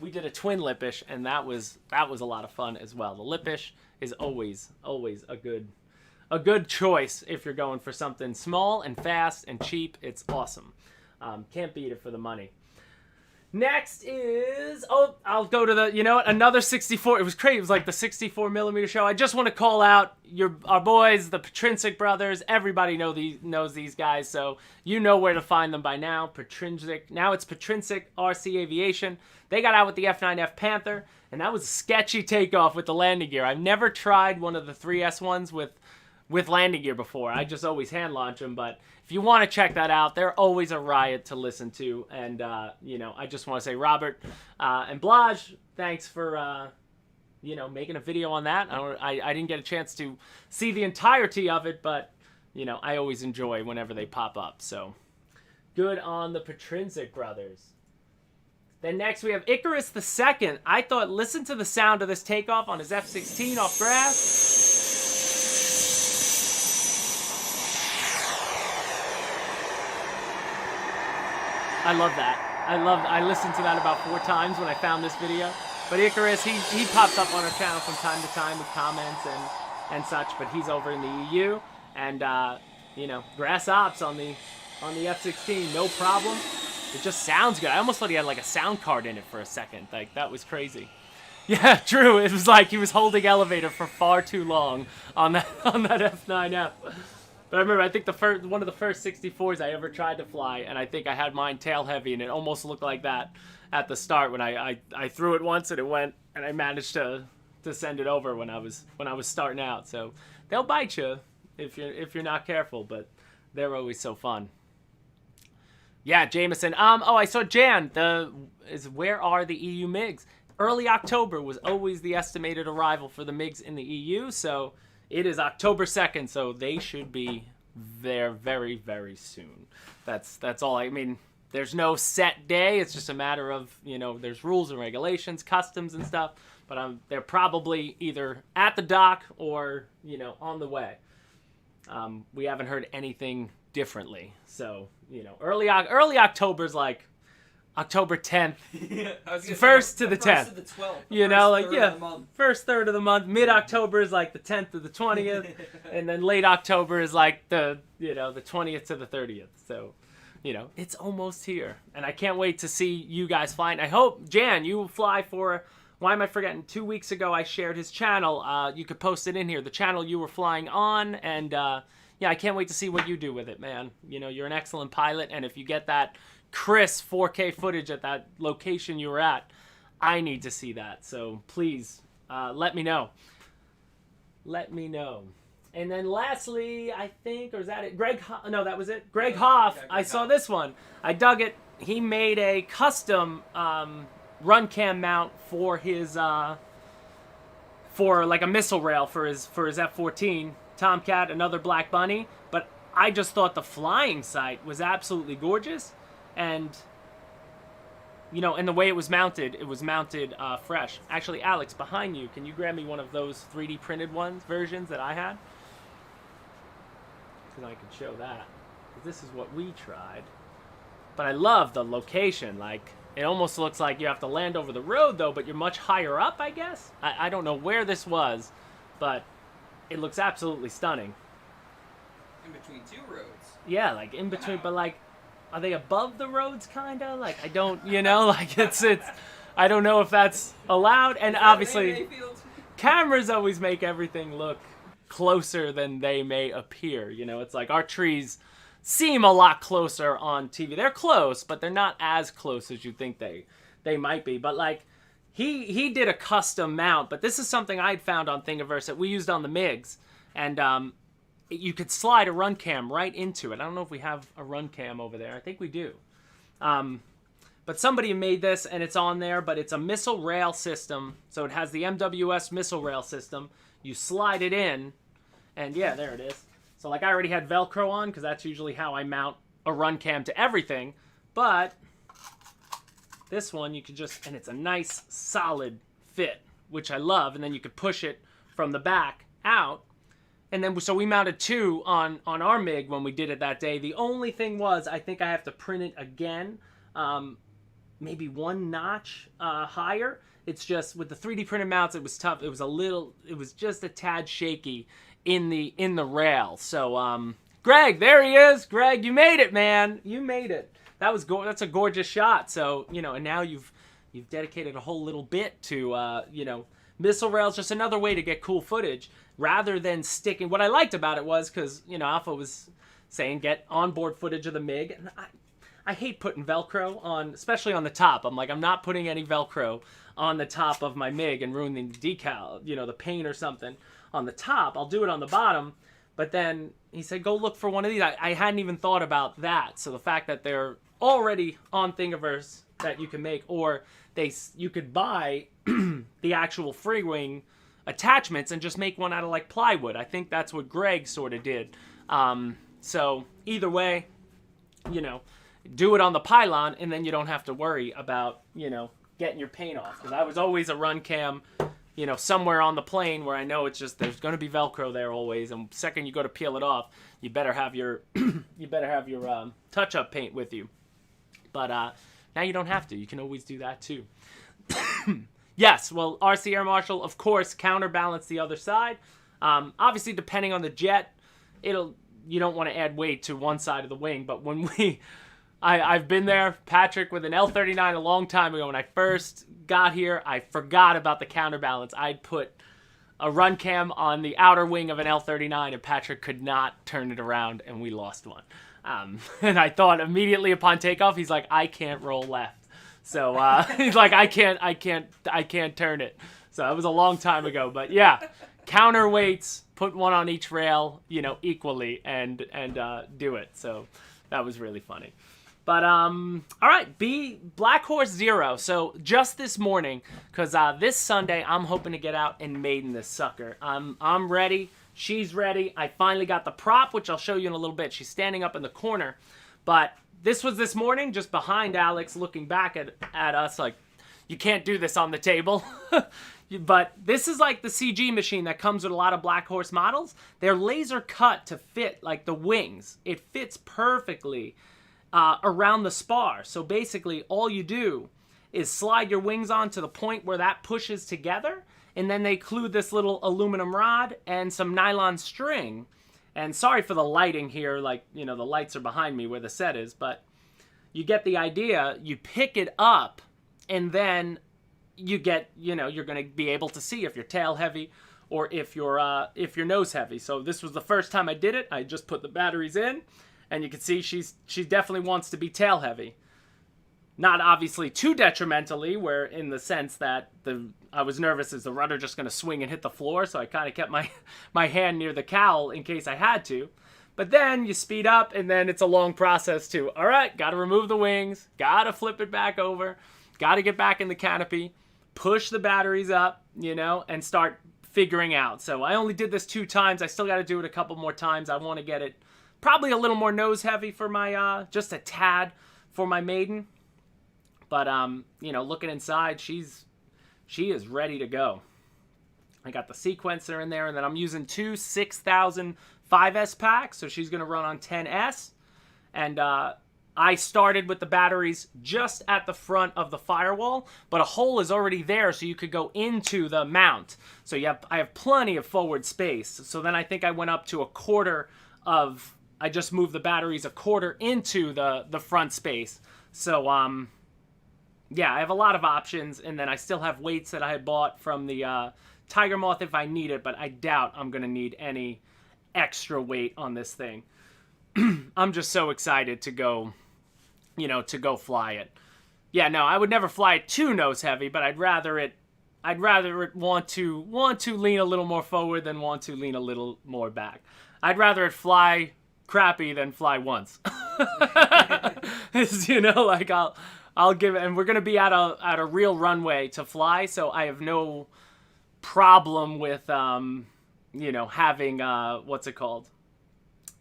we did a twin Lipish, and that was a lot of fun as well. The Lipish is always a good choice if you're going for something small and fast and cheap. It's awesome. Can't beat it for the money. Next is, I'll go to the, you know what, another 64. It was crazy. It was like the 64 millimeter show. I just want to call out our boys, the Patrinsic brothers. Everybody knows these guys, so you know where to find them by now. Patrinsic. Now it's Patrinsic RC Aviation. They got out with the F9F Panther, and that was a sketchy takeoff with the landing gear. I've never tried one of the 3S ones with landing gear before. I just always hand launch them, but if you want to check that out, they're always a riot to listen to. And, you know, I just want to say, Robert and Blaj, thanks for, you know, making a video on that. I didn't get a chance to see the entirety of it, but, you know, I always enjoy whenever they pop up. So Good on the Patrinsic brothers. Then next we have Icarus the Second. I thought, listen to the sound of this takeoff on his F-16 off grass. I love that. I listened to that about 4 times when I found this video. But Icarus, he pops up on our channel from time to time with comments and such, but he's over in the EU. And, you know, grass ops on the F-16, no problem. It just sounds good. I almost thought he had like a sound card in it for a second. Like, that was crazy. Yeah, true. It was like he was holding elevator for far too long on that F9F. But I remember, I think one of the first 64s I ever tried to fly, and I think I had mine tail heavy, and it almost looked like that at the start when I threw it once and it went, and I managed to send it over when I was starting out. So they'll bite you if you're not careful, but they're always so fun. Yeah, Jameson. Oh, I saw Jan. Where are the EU MiGs? Early October was always the estimated arrival for the MiGs in the EU, so it is October 2nd, so they should be there very, very soon. That's all. I mean, there's no set day. It's just a matter of, you know, there's rules and regulations, customs and stuff, but they're probably either at the dock or, you know, on the way. We haven't heard anything differently. So, you know, early October's like October 10th, first to the 10th. To the 12th, you know, like, yeah, first third of the month. Mid-October is like the 10th to the 20th, and then late October is like the 20th to the 30th. So, you know, it's almost here, and I can't wait to see you guys flying. I hope, Jan, you will fly for, why am I forgetting? 2 weeks ago, I shared his channel. You could post it in here, the channel you were flying on, and yeah, I can't wait to see what you do with it, man. You know, you're an excellent pilot, and if you get that crisp 4K footage at that location you were at, I need to see that. So please, let me know. Let me know. And then lastly, I think, or is that it? No, that was it. Greg Hoff. Yeah, I saw this one. I dug it. He made a custom run cam mount for his for like a missile rail for his F-14 Tomcat, another Black Bunny. But I just thought the flying sight was absolutely gorgeous. And, you know, and the way it was mounted fresh. Actually, Alex, behind you, can you grab me one of those 3D printed versions that I had? Because I could show that. Because this is what we tried. But I love the location. Like, it almost looks like you have to land over the road, though, but you're much higher up, I guess. I don't know where this was, but it looks absolutely stunning. In between 2 roads. Yeah, like in between, but like, are they above the roads, kind of? Like, I don't, you know, like, it's, I don't know if that's allowed. And obviously, cameras always make everything look closer than they may appear. You know, it's like our trees seem a lot closer on TV. They're close, but they're not as close as you think they might be. But, like, he did a custom mount, but this is something I'd found on Thingiverse that we used on the MiGs. And, you could slide a run cam right into it. I don't know if we have a run cam over there. I think we do. But somebody made this, and it's on there, but it's a missile rail system. So it has the MWS missile rail system. You slide it in, and yeah, there it is. So like I already had Velcro on, because that's usually how I mount a run cam to everything. But this one, you could just, and it's a nice, solid fit, which I love. And then you could push it from the back out. And then, so we mounted 2 on our MiG when we did it that day. The only thing was, I think I have to print it again, maybe 1 notch higher. It's just, with the 3D printed mounts, it was tough. It was just a tad shaky in the rail. So, Greg, there he is. Greg, you made it, man. You made it. That's a gorgeous shot. So, you know, and now you've dedicated a whole little bit to, you know, missile rails, just another way to get cool footage. Rather than sticking, what I liked about it was, because, you know, Alpha was saying get onboard footage of the MiG, and I hate putting Velcro on, especially on the top. I'm like, I'm not putting any Velcro on the top of my MiG and ruining the decal, you know, the paint or something on the top. I'll do it on the bottom. But then he said, go look for one of these. I hadn't even thought about that. So the fact that they're already on Thingiverse that you can make, or you could buy the actual free wing attachments and just make one out of like plywood. I think that's what Greg sort of did. So either way, you know, do it on the pylon, and then you don't have to worry about, getting your paint off. Because I was always a run cam, somewhere on the plane where I know it's just, there's going to be Velcro there always. And second you go to peel it off, you better have your, touch-up paint with you. But now you don't have to. You can always do that too. Yes, well, RC Air Marshal, of course, counterbalance the other side. Obviously, depending on the jet, you don't want to add weight to one side of the wing. But when I've been there, Patrick, with an L39 a long time ago. When I first got here, I forgot about the counterbalance. I'd put a run cam on the outer wing of an L39, and Patrick could not turn it around, and we lost one. And I thought immediately upon takeoff, he's like, I can't roll left. So he's like, I can't turn it. So that was a long time ago. But yeah, counterweights, put one on each rail, equally, and do it. So that was really funny. But all right, Black Horse 0. So just this morning, because this Sunday I'm hoping to get out and maiden this sucker. I'm ready. She's ready. I finally got the prop, which I'll show you in a little bit. She's standing up in the corner, but this was this morning, just behind Alex, looking back at us like, you can't do this on the table. But this is like the CG machine that comes with a lot of Black Horse models. They're laser cut to fit like the wings. It fits perfectly around the spar. So basically all you do is slide your wings on to the point where that pushes together, and then they include this little aluminum rod and some nylon string. And sorry for the lighting here, like, the lights are behind me where the set is, but you get the idea. You pick it up, and then you get, you're going to be able to see if you're tail heavy or if you're nose heavy. So this was the first time I did it. I just put the batteries in, and you can see she definitely wants to be tail heavy. Not obviously too detrimentally, where in the sense that I was nervous, is the rudder just going to swing and hit the floor, so I kind of kept my hand near the cowl in case I had to. But then you speed up, and then it's a long process too. All right, got to remove the wings, got to flip it back over, got to get back in the canopy, push the batteries up, and start figuring out. So I only did this 2 times. I still got to do it a couple more times. I want to get it probably a little more nose heavy for my, just a tad for my maiden. But, looking inside, she is ready to go. I got the sequencer in there, and then I'm using 2 6000 5S packs, so she's going to run on 10S. And I started with the batteries just at the front of the firewall, but a hole is already there, so you could go into the mount. So I have plenty of forward space. So then I think I went up to I just moved the batteries a quarter into the front space. So, yeah, I have a lot of options, and then I still have weights that I had bought from the Tiger Moth if I need it, but I doubt I'm going to need any extra weight on this thing. I'm just so excited to go, fly it. Yeah, no, I would never fly it too nose heavy, but I'd rather it want to lean a little more forward than want to lean a little more back. I'd rather it fly crappy than fly once. I'll give it, and we're gonna be at a real runway to fly, so I have no problem with having what's it called?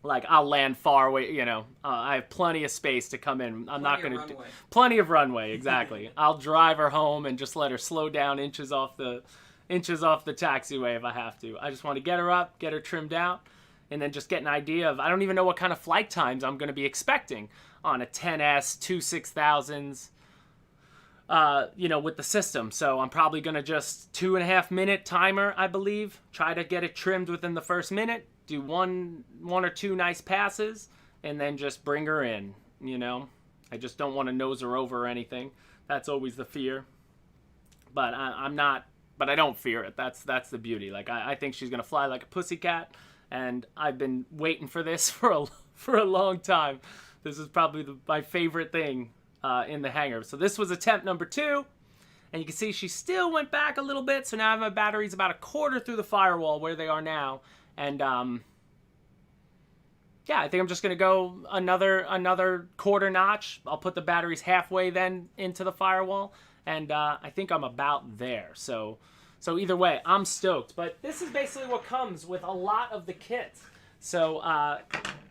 Like, I'll land far away, I have plenty of space to come in. I'm not gonna do plenty of runway, exactly. I'll drive her home and just let her slow down inches off the taxiway if I have to. I just want to get her up, get her trimmed out, and then just get an idea of, I don't even know what kind of flight times I'm gonna be expecting on a 10S, 2 6000s, with the system. So I'm probably going to just 2.5 minute timer, I believe. Try to get it trimmed within the first minute. Do one or two nice passes, and then just bring her in, I just don't want to nose her over or anything. That's always the fear. But I don't fear it. That's the beauty. Like, I think she's going to fly like a pussycat, and I've been waiting for this for a long time. This is probably my favorite thing in the hangar. So this was attempt number 2. And you can see she still went back a little bit. So now I have my batteries about a quarter through the firewall where they are now. And yeah, I think I'm just going to go another quarter notch. I'll put the batteries halfway then into the firewall. And I think I'm about there. So either way, I'm stoked. But this is basically what comes with a lot of the kit. So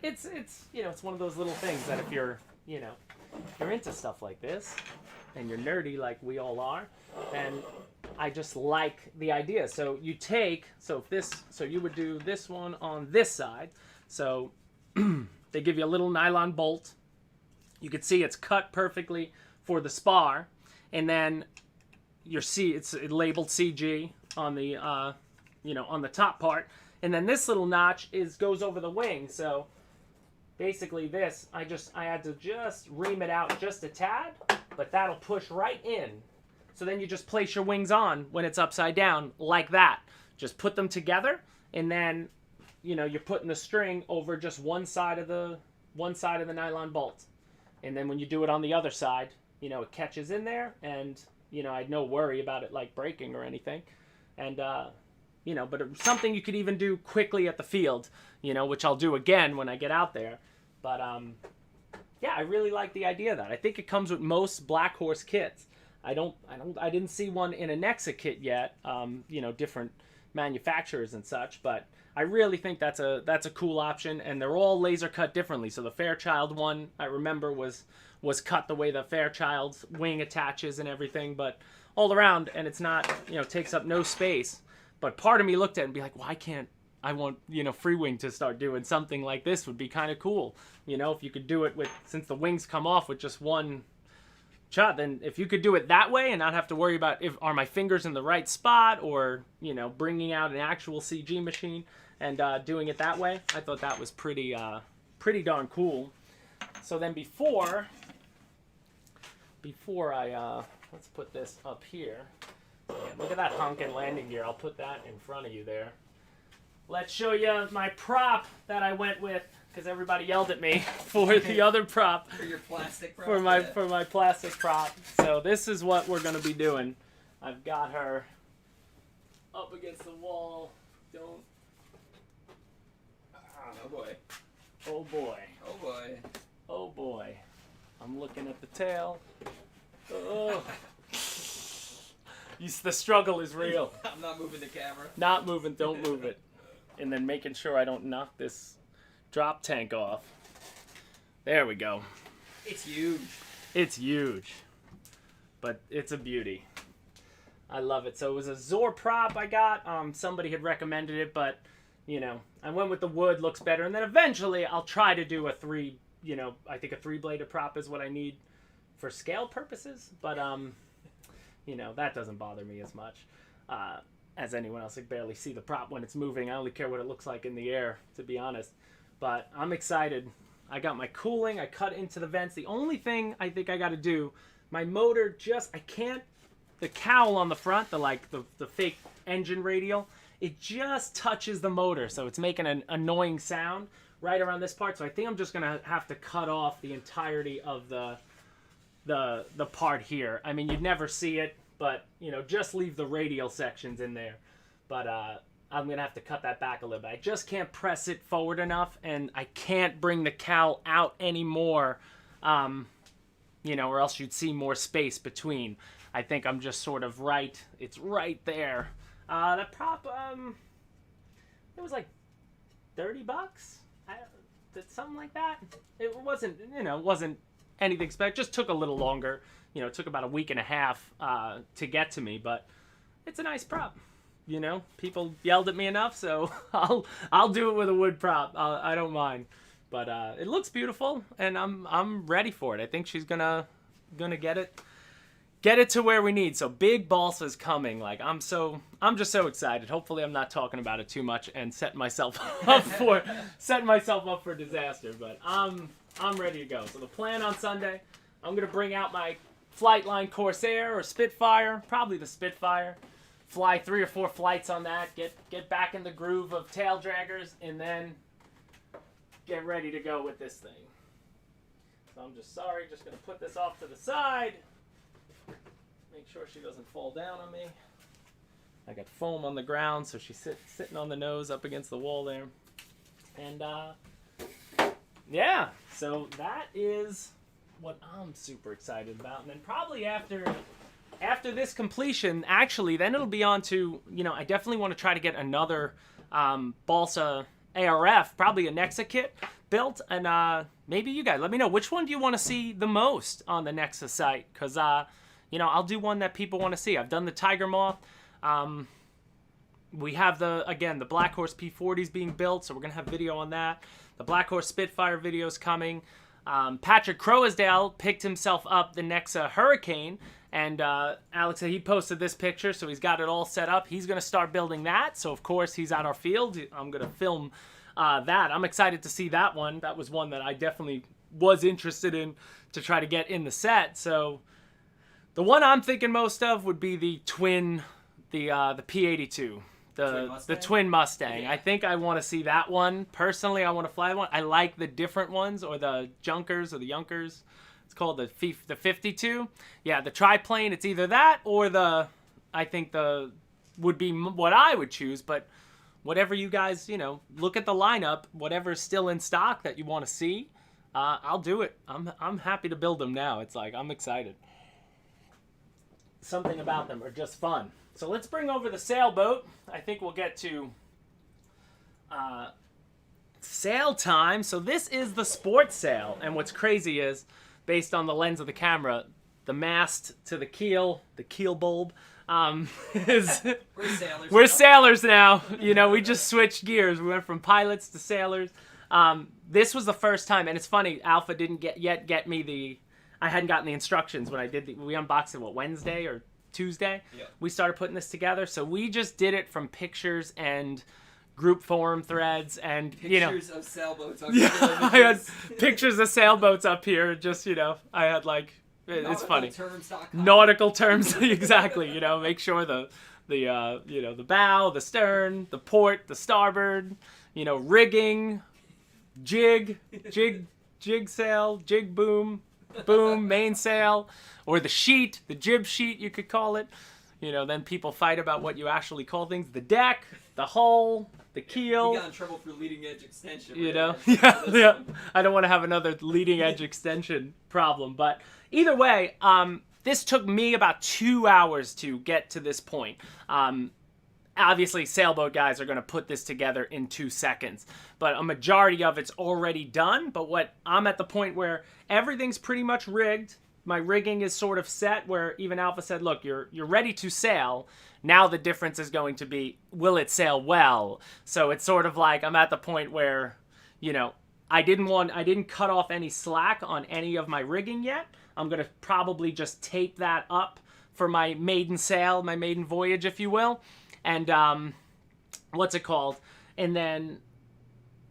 it's one of those little things that if you're you're into stuff like this, and you're nerdy like we all are, then I just like the idea. So you take, so you would do this one on this side. So they give you a little nylon bolt. You can see it's cut perfectly for the spar, and then it's labeled CG on the on the top part, and then this little notch goes over the wing. So basically this, I had to just ream it out just a tad, but that'll push right in. So then you just place your wings on when it's upside down like that. Just put them together, and then you're putting the string over just one side of the nylon bolt. And then when you do it on the other side, it catches in there, and I had no worry about it like breaking or anything. And but it's something you could even do quickly at the field, which I'll do again when I get out there. But yeah, I really like the idea of that. I think it comes with most Black Horse kits. I didn't see one in a Nexa kit yet. Different manufacturers and such, but I really think that's a cool option, and they're all laser cut differently. So the Fairchild one, I remember, was cut the way the Fairchild's wing attaches and everything, but all around, and it's not, takes up no space. But part of me looked at it and be like, why can't I want, Free Wing to start doing something like this? Would be kind of cool. If you could do it since the wings come off with just one shot, then if you could do it that way and not have to worry about are my fingers in the right spot, or, bringing out an actual CG machine and doing it that way, I thought that was pretty darn cool. So then before I, let's put this up here. Yeah, look at that honking landing gear. I'll put that in front of you there. Let's show you my prop that I went with, because everybody yelled at me for the other prop. For your plastic prop? For my plastic prop. So this is what we're going to be doing. I've got her up against the wall. Oh boy. Oh boy. Oh boy. Oh boy. I'm looking at the tail. Oh. The struggle is real. I'm not moving the camera. Not moving, don't move it. And then making sure I don't knock this drop tank off. There we go. It's huge. It's huge. But it's a beauty. I love it. So it was a Zor prop I got. Somebody had recommended it, but, I went with the wood, looks better. And then eventually I'll try to do a I think a 3-bladed prop is what I need for scale purposes. But, that doesn't bother me as much as anyone else. I barely see the prop when it's moving. I only care what it looks like in the air, to be honest. But I'm excited. I got my cooling. I cut into the vents. The only thing I think I got to do, my motor the cowl on the front, the fake engine radial, it just touches the motor. So it's making an annoying sound right around this part. So I think I'm just going to have to cut off the entirety of the part here. I mean, you'd never see it, but, just leave the radial sections in there. But I'm going to have to cut that back a little bit. I just can't press it forward enough, and I can't bring the cowl out anymore, or else you'd see more space between. I think I'm just sort of right. It's right there. That prop, it was like $30. Something like that. It wasn't, wasn't anything special. It just took a little longer. It took about a week and a half to get to me, but it's a nice prop. People yelled at me enough, so I'll do it with a wood prop. I don't mind, but it looks beautiful, and I'm ready for it. I think she's gonna get it to where we need. So big Balsa's coming. Like I'm just so excited. Hopefully I'm not talking about it too much and setting myself up for disaster. But I'm ready to go. So the plan on Sunday, I'm gonna bring out my Flightline Corsair or Spitfire, probably the Spitfire. Fly 3 or 4 flights on that. Get back in the groove of tail draggers, and then get ready to go with this thing. So I'm just gonna put this off to the side. Make sure she doesn't fall down on me. I got foam on the ground, so she's sitting on the nose up against the wall there. And yeah, so that is what I'm super excited about. And then probably after this completion, actually, then it'll be on to, I definitely want to try to get another Balsa ARF, probably a Nexa kit, built, and maybe you guys let me know which one do you want to see the most on the Nexus site, because I'll do one that people want to see. I've done the Tiger Moth. We have the Black Horse P40s being built, so we're gonna have video on that. The Black Horse Spitfire video's coming. Patrick Crowsdale picked himself up the Nexa Hurricane, and Alex, he posted this picture, so he's got it all set up. He's gonna start building that, so of course he's at our field. I'm gonna film that. I'm excited to see that one. That was one that I definitely was interested in to try to get in the set. So the one I'm thinking most of would be the twin, the P82. The twin Mustang. Yeah. I think I want to see that one. Personally, I want to fly one. I like the different ones, or the Junkers, or the Yunkers. It's called the 52. Yeah, the triplane. It's either that or would be what I would choose. But whatever you guys, look at the lineup. Whatever's still in stock that you want to see, I'll do it. I'm happy to build them now. It's like, I'm excited. Something about them are just fun. So let's bring over the Sailboat. I think we'll get to sail time. So this is the sports sail. And what's crazy is, based on the lens of the camera, the mast to the keel bulb, is... We're sailors now. We just switched gears. We went from pilots to sailors. This was the first time, and it's funny, Alpha didn't get me I hadn't gotten the instructions when I did we unboxed it, Wednesday or Tuesday? Yeah. We started putting this together, so we just did it from pictures and group forum threads and pictures of sailboats. I had pictures of sailboats up here. Just I had it's funny. Nautical terms, exactly. Make sure the bow, the stern, the port, the starboard, rigging, jig sail, jig boom, mainsail, or the sheet, the jib sheet, you could call it. Then people fight about what you actually call things. The deck, the hull, the keel. You got in trouble for leading edge extension. Yeah. I don't want to have another leading edge extension problem. But either way, this took me about 2 hours to get to this point. Obviously, Sailboat guys are going to put this together in 2 seconds. But a majority of it's already done. But I'm at the point where everything's pretty much rigged. My rigging is sort of set, where even Alpha said, look, you're ready to sail. Now the difference is going to be, will it sail well? So it's sort of like I'm at the point where, I didn't cut off any slack on any of my rigging yet. I'm going to probably just tape that up for my maiden sail, my maiden voyage, if you will. And what's it called? And then,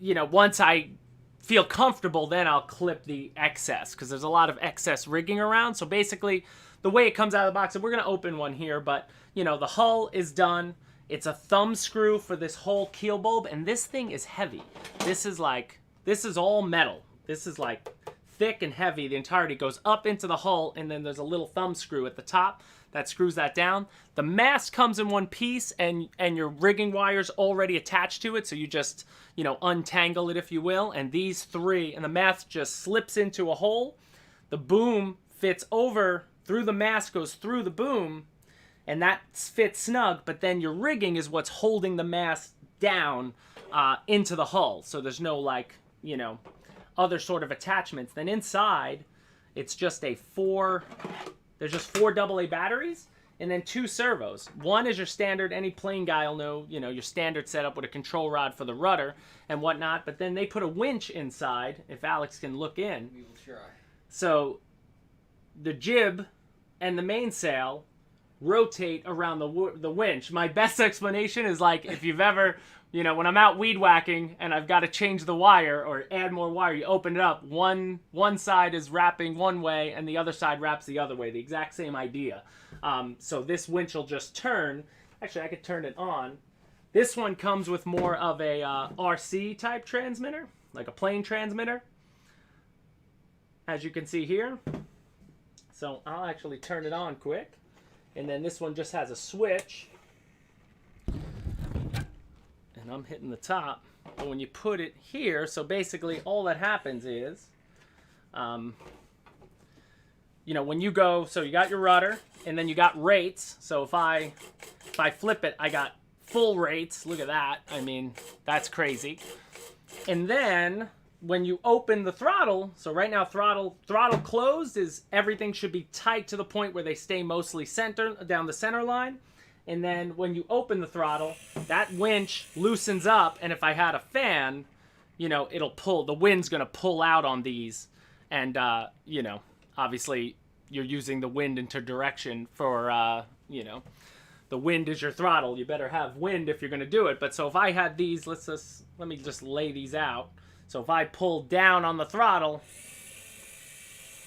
once I feel comfortable, then I'll clip the excess, because there's a lot of excess rigging around. So basically, the way it comes out of the box, and we're going to open one here, but, the hull is done. It's a thumb screw for this whole keel bulb, and this thing is heavy. This is all metal. This is thick and heavy. The entirety goes up into the hull, and then there's a little thumb screw at the top that screws that down. The mast comes in one piece, and your rigging wire's already attached to it, so you just, untangle it, if you will, and these three, and the mast just slips into a hole. The boom fits over through the mast, goes through the boom, and that fits snug, but then your rigging is what's holding the mast down into the hull, so there's no, other sort of attachments. Then inside, it's just there's just 4 AA batteries, and then 2 servos. One is your standard, any plane guy will know, your standard setup with a control rod for the rudder and whatnot, but then they put a winch inside, if Alex can look in. We will try. So the jib and the mainsail rotate around the winch. My best explanation is if you've ever, when I'm out weed whacking and I've got to change the wire or add more wire, you open it up. One side is wrapping one way and the other side wraps the other way. The exact same idea. So this winch will just turn. Actually, I could turn it on. This one comes with more of a RC type transmitter, like a plane transmitter, as you can see here. So I'll actually turn it on quick. And then this one just has a switch. And I'm hitting the top. But when you put it here, so basically all that happens is, when you go, so you got your rudder, and then you got rates. So if I flip it, I got full rates. Look at that. I mean, that's crazy. And then when you open the throttle, so right now throttle closed is everything should be tight to the point where they stay mostly down the center line. And then when you open the throttle, that winch loosens up, and if I had a fan, you know, it'll pull, the wind's going to pull out on these. And, you know, obviously you're using the wind into direction for, you know, the wind is your throttle. You better have wind if you're going to do it. But so if I had these, let me just lay these out. So if I pull down on the throttle,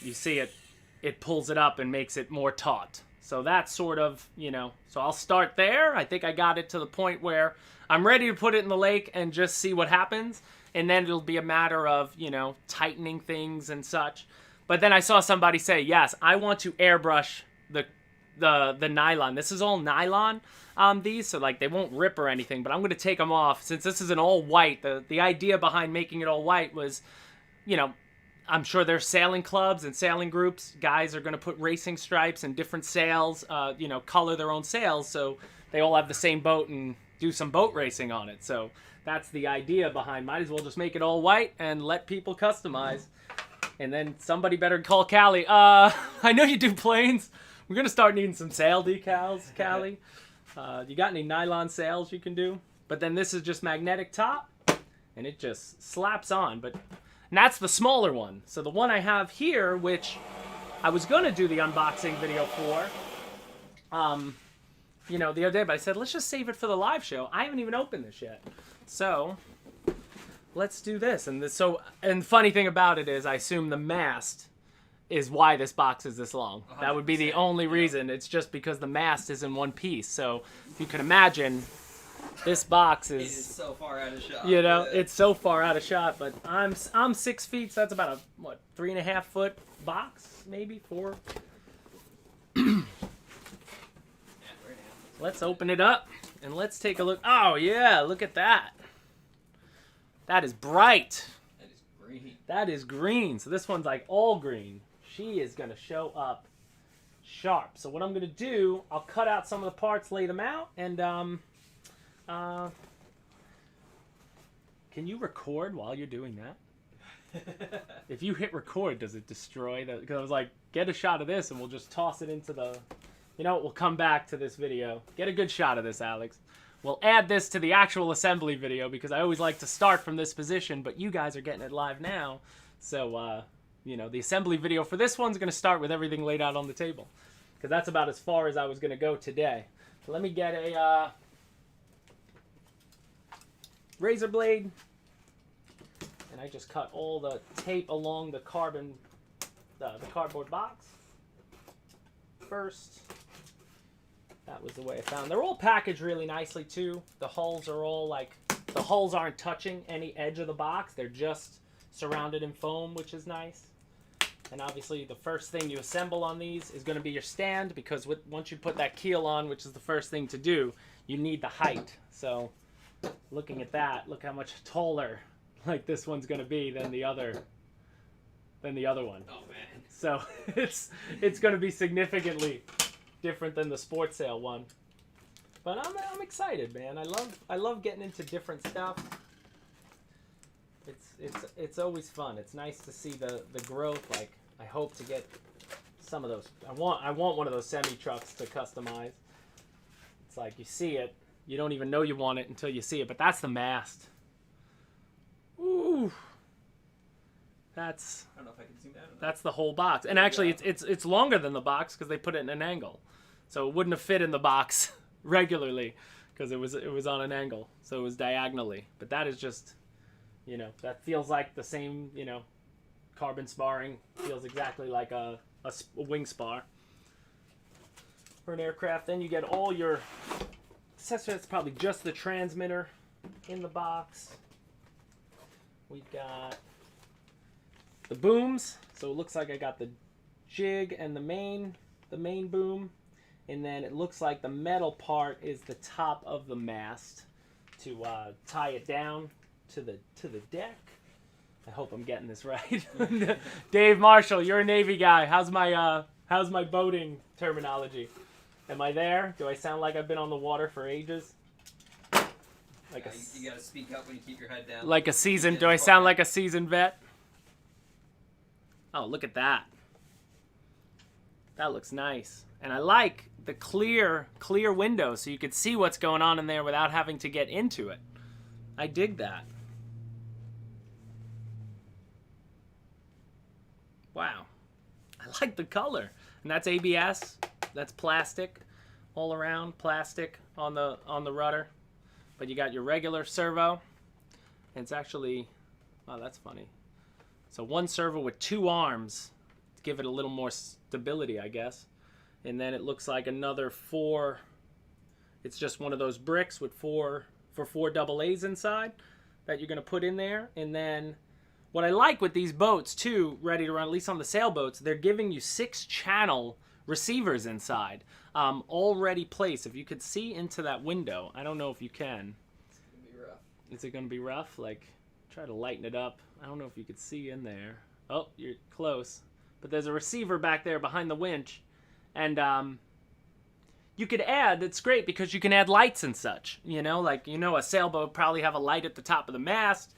you see it pulls it up and makes it more taut. So that's sort of, you know, so I'll start there. I think I got it to the point where I'm ready to put it in the lake and just see what happens. And then it'll be a matter of, you know, tightening things and such. But then I saw somebody say, yes, I want to airbrush the nylon. This is all nylon, these, so like they won't rip or anything, but I'm going to take them off. Since this is an all white, the idea behind making it all white was, you know, I'm sure there's sailing clubs and sailing groups. Guys are going to put racing stripes and different sails, you know, color their own sails so they all have the same boat and do some boat racing on it. So that's the idea behind. Might as well just make it all white and let people customize. And then somebody better call Callie. I know you do planes. We're going to start needing some sail decals, Callie. You got any nylon sails you can do? But then this is just magnetic top, and it just slaps on. And that's the smaller one. So the one I have here, which I was going to do the unboxing video for, you know, the other day, but I said, let's just save it for the live show. I haven't even opened this yet. So let's do this. And the funny thing about it is I assume the mast is why this box is this long. 100%. That would be the only reason. It's just because the mast is in one piece. So if you can imagine, this box is... It is so far out of shot. You know, it's so far out of shot, but I'm 6 feet, so that's about a, 3.5 foot box, maybe 4. Let's open it up, and let's take a look. Oh, yeah, look at that. That is bright. That is green. That is green. So this one's like all green. She is going to show up sharp. So what I'm going to do, I'll cut out some of the parts, lay them out, and can you record while you're doing that? If you hit record, does it destroy the... Because I was like, get a shot of this, and we'll just toss it into the... You know what? We'll come back to this video. Get a good shot of this, Alex. We'll add this to the actual assembly video, because I always like to start from this position, but you guys are getting it live now. So, you know, the assembly video for this one's going to start with everything laid out on the table, because that's about as far as I was going to go today. So let me get a razor blade, and I just cut all the tape along the cardboard box first. That was the way I found. They're all packaged really nicely too. The hulls are all like, the hulls aren't touching any edge of the box. They're just surrounded in foam, which is nice. And obviously the first thing you assemble on these is going to be your stand, because once you put that keel on, which is the first thing to do, you need the height. So looking at that, look how much taller like this one's going to be than the other one. Oh man. So it's going to be significantly different than the sports sail one. But I'm excited, man. I love getting into different stuff. It's always fun. It's nice to see the growth. Like, I hope to get some of those. I want one of those semi trucks to customize. It's like you see it, you don't even know you want it until you see it. But that's the mast. Ooh. I don't know if I can zoom out. That's the whole box. And actually it's longer than the box because they put it in an angle. So it wouldn't have fit in the box regularly because it was on an angle. So it was diagonally. But that is just, you know, that feels like the same, you know, carbon sparring. Feels exactly like a wing spar for an aircraft. Then you get all your accessories. It's probably just the transmitter in the box. We've got the booms. So it looks like I got the jig and the main boom. And then it looks like the metal part is the top of the mast to tie it down to the deck. I hope I'm getting this right. Dave Marshall, you're a Navy guy. How's my boating terminology? Am I there? Do I sound like I've been on the water for ages? Like Yeah, you gotta speak up when you keep your head down. like a seasoned. Do I sound like a seasoned vet? Oh, look at that. That looks nice. And I like the clear window so you can see what's going on in there without having to get into it. I dig that. Wow. I like the color. And that's ABS. That's plastic all around, plastic on the rudder. But you got your regular servo. And it's actually, oh, that's funny. So one servo with 2 arms to give it a little more stability, I guess. And then it looks like another 4. It's just one of those bricks with 4 double A's inside that you're going to put in there. And then what I like with these boats too, ready to run, at least on the sailboats, they're giving you 6 channel receivers inside, already placed. If you could see into that window, I don't know if you can. It's gonna be rough. Is it going to be rough? Like, try to lighten it up. I don't know if you could see in there. Oh, you're close. But there's a receiver back there behind the winch. And you could add, it's great because you can add lights and such. You know, like, a sailboat probably have a light at the top of the mast,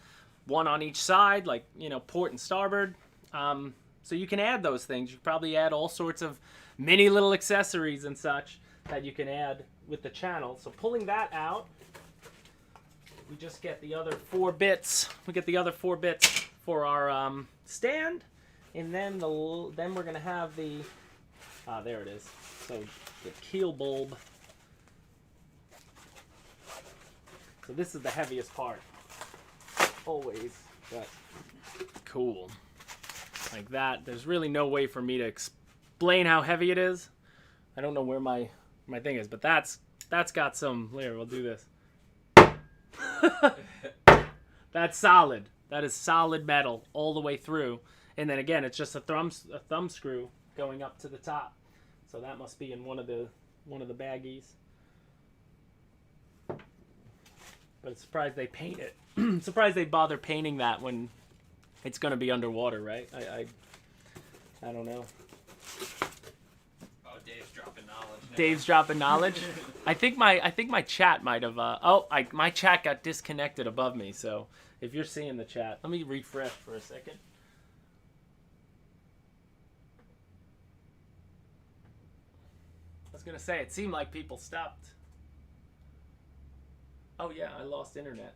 one on each side, like, port and starboard. So you can add those things. You probably add all sorts of mini little accessories and such that you can add with the channel. So pulling that out, we just get the other 4 bits. We get the other 4 bits for our stand, and then we're gonna have the there it is. So the keel bulb. So this is the heaviest part, always. But cool, like that. There's really no way for me to explain how heavy it is. I don't know where my thing is, but that's got some. Here, we'll do this. That's solid. That is solid metal all the way through. And then again, it's just a thumb screw going up to the top. So that must be in one of the baggies. But I'm surprised they paint it. Surprised they bother painting that when it's going to be underwater, right? I don't know. Oh, Dave's dropping knowledge now. Dave's dropping knowledge. I think my chat might have. My chat got disconnected above me. So if you're seeing the chat, let me refresh for a second. I was gonna say it seemed like people stopped. Oh yeah, I lost internet.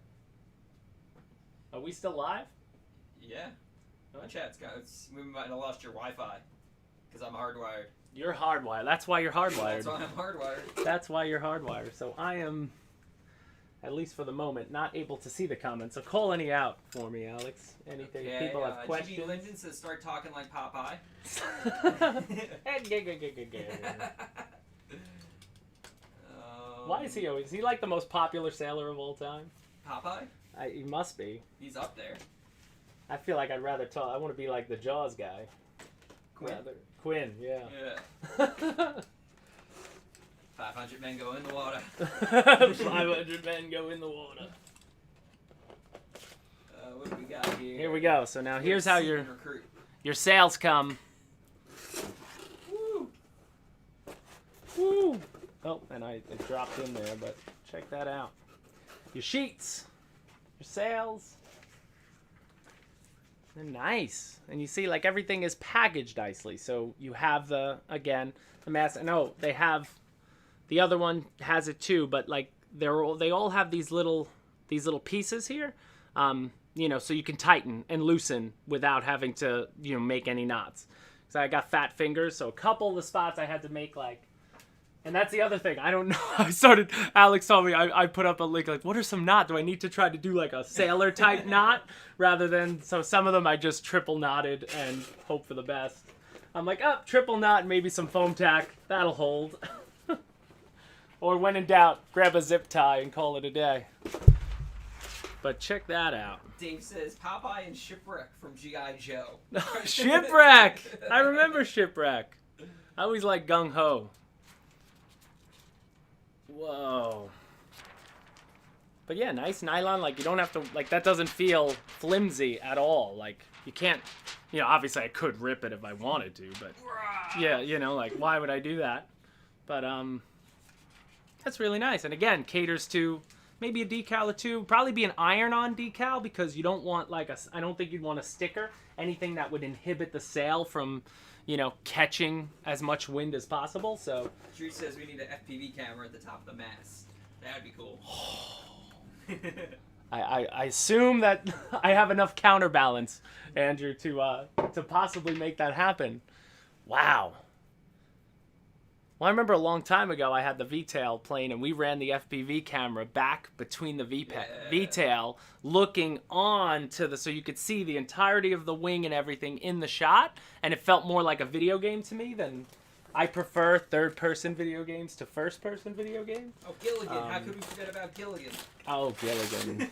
Are we still live? Yeah. My chat's got. We might have lost your Wi-Fi because I'm hardwired. You're hardwired. That's why you're hardwired. That's why I'm hardwired. That's why you're hardwired. So I am, at least for the moment, not able to see the comments. So call any out for me, Alex. Anything people have questions. Jimmy Linden says start talking like Popeye. Why is he always? Is he like the most popular sailor of all time? Popeye? He must be. He's up there. I feel like I'd rather talk. I want to be like the Jaws guy. Quinn, yeah. Yeah. 500 men go in the water. 500 men go in the water. What do we got here? Here we go. So now here's how your recruit. sails come. Woo! Woo! Oh, and it dropped in there, but check that out. Your sheets, your sails. They're nice. And you see, like, everything is packaged nicely. So you have the mast. No, they have, the other one has it too, but like they all have these little pieces here. So you can tighten and loosen without having to, make any knots. So I got fat fingers, so a couple of the spots I had to make and that's the other thing. I don't know. Alex told me, I put up a link, like, what are some knots? Do I need to try to do like a sailor type knot rather than, so some of them I just triple knotted and hope for the best. I'm like, triple knot and maybe some foam tack. That'll hold. Or when in doubt, grab a zip tie and call it a day. But check that out. Dave says Popeye and Shipwreck from G.I. Joe. Shipwreck! I remember Shipwreck. I always like Gung Ho. Whoa. But yeah, nice nylon. Like, you don't have to, like, that doesn't feel flimsy at all. Like, you can't, obviously I could rip it if I wanted to, but yeah, like, why would I do that? But, that's really nice. And again, caters to maybe a decal or two. Probably be an iron-on decal because you don't want like a. I don't think you'd want a sticker. Anything that would inhibit the sail from, you know, catching as much wind as possible. So. Drew says we need an FPV camera at the top of the mast. That'd be cool. I assume that I have enough counterbalance, Andrew, to possibly make that happen. Wow. Well, I remember a long time ago I had the V-tail plane and we ran the FPV camera back between the V-tail looking on to the, so you could see the entirety of the wing and everything in the shot, and it felt more like a video game to me than... I prefer third-person video games to first-person video games. Oh, Gilligan. How could we forget about Gilligan? Oh, Gilligan.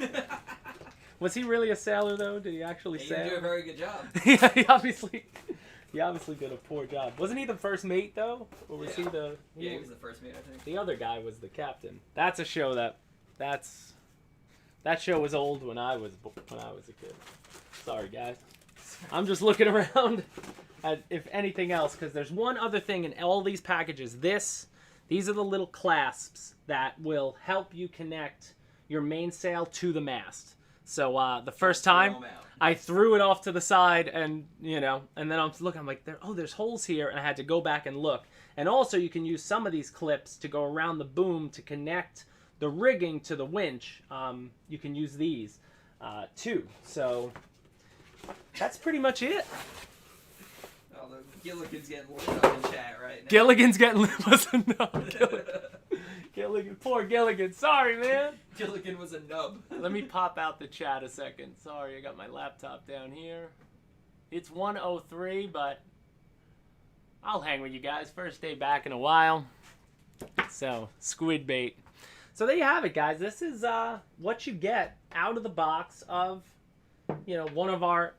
Was he really a sailor, though? Did he actually sail? He did a very good job. Yeah, he obviously did a poor job. Wasn't he the first mate, though? Or was he the... Yeah, he was the first mate, I think. The other guy was the captain. That's a show that show was old when I was a kid. Sorry, guys. I'm just looking around... if anything else, because there's one other thing in all these packages. These are the little clasps that will help you connect your mainsail to the mast. So the first time, I threw it off to the side, and you know, and then I'm looking. I'm like, there's holes here, and I had to go back and look. And also, you can use some of these clips to go around the boom to connect the rigging to the winch. You can use these too. So that's pretty much it. Gilligan's getting lit up in chat right now. Gilligan's getting lit. Was a nub. Gilligan. Poor Gilligan. Sorry, man. Gilligan was a nub. Let me pop out the chat a second. Sorry, I got my laptop down here. It's 1:03, but I'll hang with you guys. First day back in a while. So, squid bait. So there you have it, guys. This is what you get out of the box of, you know, one of our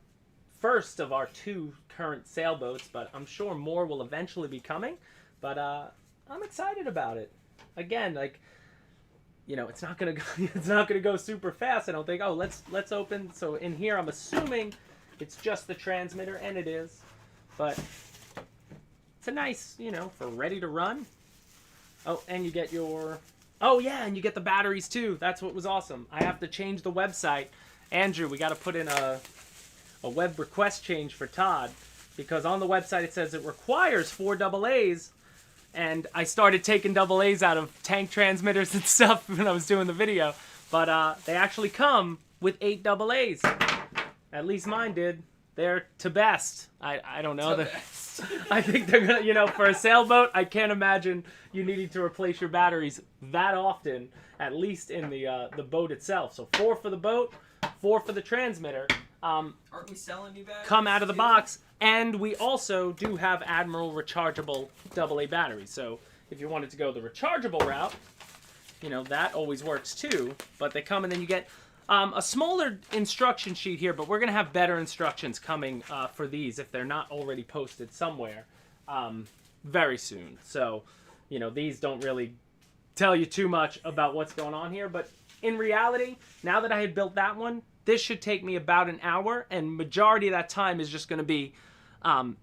first of our two current sailboats, but I'm sure more will eventually be coming. But I'm excited about it. Again, like, you know, it's not gonna go super fast. I don't think. Oh, let's open. So in here, I'm assuming it's just the transmitter, and it is. But it's a nice, you know, for ready to run. Oh, and you get your. Oh yeah, and you get the batteries too. That's what was awesome. I have to change the website. Andrew, we got to put in a web request change for Todd, because on the website it says it requires 4 AA's, and I started taking AA's out of tank transmitters and stuff when I was doing the video, but they actually come with 8 AA's. At least mine did. They're to best. I don't know. I think they're gonna, you know, for a sailboat, I can't imagine you needing to replace your batteries that often, at least in the boat itself. So 4 for the boat, 4 for the transmitter. Aren't we selling new batteries? Come out of the box, and we also do have Admiral rechargeable AA batteries. So if you wanted to go the rechargeable route, you know, that always works too. But they come, and then you get a smaller instruction sheet here, but we're going to have better instructions coming for these if they're not already posted somewhere very soon. So, you know, these don't really tell you too much about what's going on here, but in reality, now that I had built that one, this should take me about an hour, and majority of that time is just going to be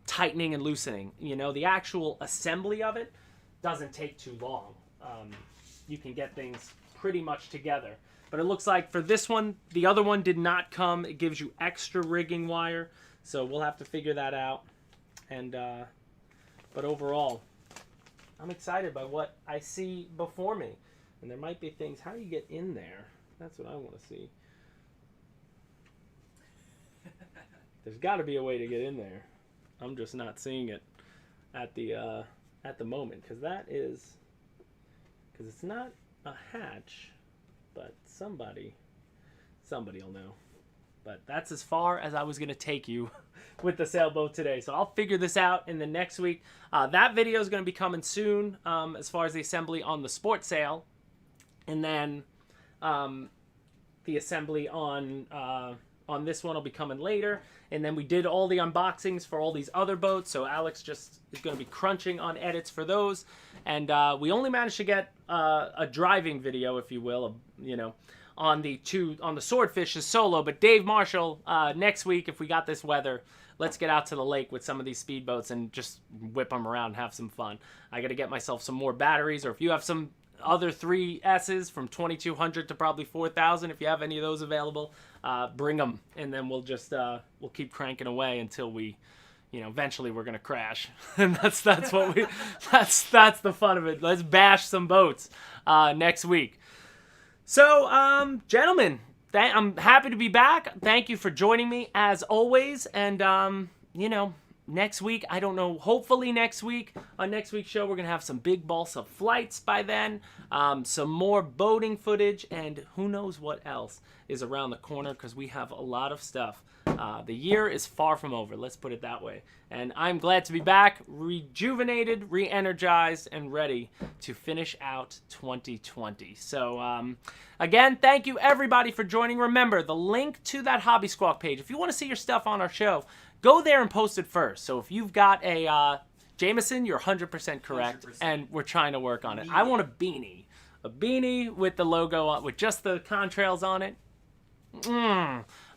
tightening and loosening. You know, the actual assembly of it doesn't take too long. You can get things pretty much together. But it looks like for this one, the other one did not come. It gives you extra rigging wire, so we'll have to figure that out. And but overall, I'm excited by what I see before me. And there might be things. How do you get in there? That's what I want to see. There's got to be a way to get in there. I'm just not seeing it at the moment, because it's not a hatch, but somebody will know. But that's as far as I was gonna take you with the sailboat today. So I'll figure this out in the next week. That video is gonna be coming soon, as far as the assembly on the sport sail, and then the assembly on this one will be coming later. And then we did all the unboxings for all these other boats, so Alex just is going to be crunching on edits for those. And we only managed to get a driving video, if you will, you know, on the Swordfish is solo. But Dave Marshall, next week, if we got this weather, let's get out to the lake with some of these speedboats and just whip them around and have some fun. I got to get myself some more batteries, or if you have some other 3S's from 2200 to probably 4000. If you have any of those available, bring them, and then we'll just we'll keep cranking away until we, eventually we're gonna crash. And that's what we that's the fun of it. Let's bash some boats next week. So, gentlemen, I'm happy to be back. Thank you for joining me as always. And next week, I don't know, hopefully next week, on next week's show, we're going to have some big Balsa flights by then, some more boating footage, and who knows what else is around the corner, because we have a lot of stuff. The year is far from over, let's put it that way. And I'm glad to be back, rejuvenated, re-energized, and ready to finish out 2020. So, again, thank you everybody for joining. Remember, the link to that Hobby Squawk page, if you want to see your stuff on our show, go there and post it first. So if you've got a Jameson, you're 100% correct, 100%. And we're trying to work on it. I want a beanie with the logo on, with just the contrails on it.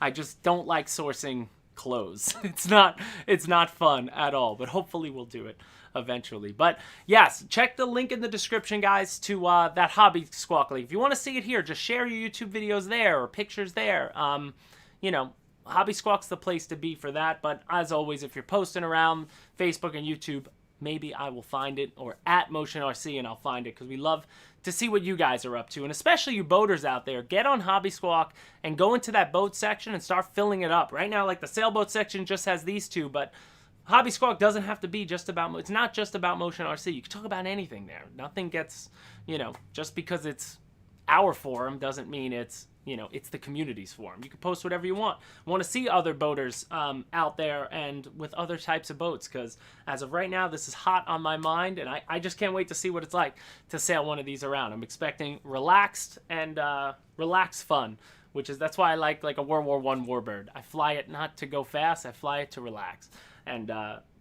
I just don't like sourcing clothes. It's not fun at all, but hopefully we'll do it eventually. But yes, check the link in the description, guys, to that Hobby Squawk link. If you want to see it here, just share your YouTube videos there or pictures there. Hobby Squawk's the place to be for that, but as always, if you're posting around Facebook and YouTube, maybe I will find it, or at Motion RC, and I'll find it, because we love to see what you guys are up to, and especially you boaters out there. Get on Hobby Squawk and go into that boat section and start filling it up. Right now, like the Sailboat section just has these two, but Hobby Squawk doesn't have to be just about, it's not just about Motion RC. You can talk about anything there. Nothing gets, just because it's our forum doesn't mean it's, it's the community's forum. You can post whatever you want. Want to see other boaters out there and with other types of boats, because as of right now, this is hot on my mind, and I just can't wait to see what it's like to sail one of these around. I'm expecting relaxed and relaxed fun, that's why I like a World War I warbird. I fly it not to go fast, I fly it to relax. And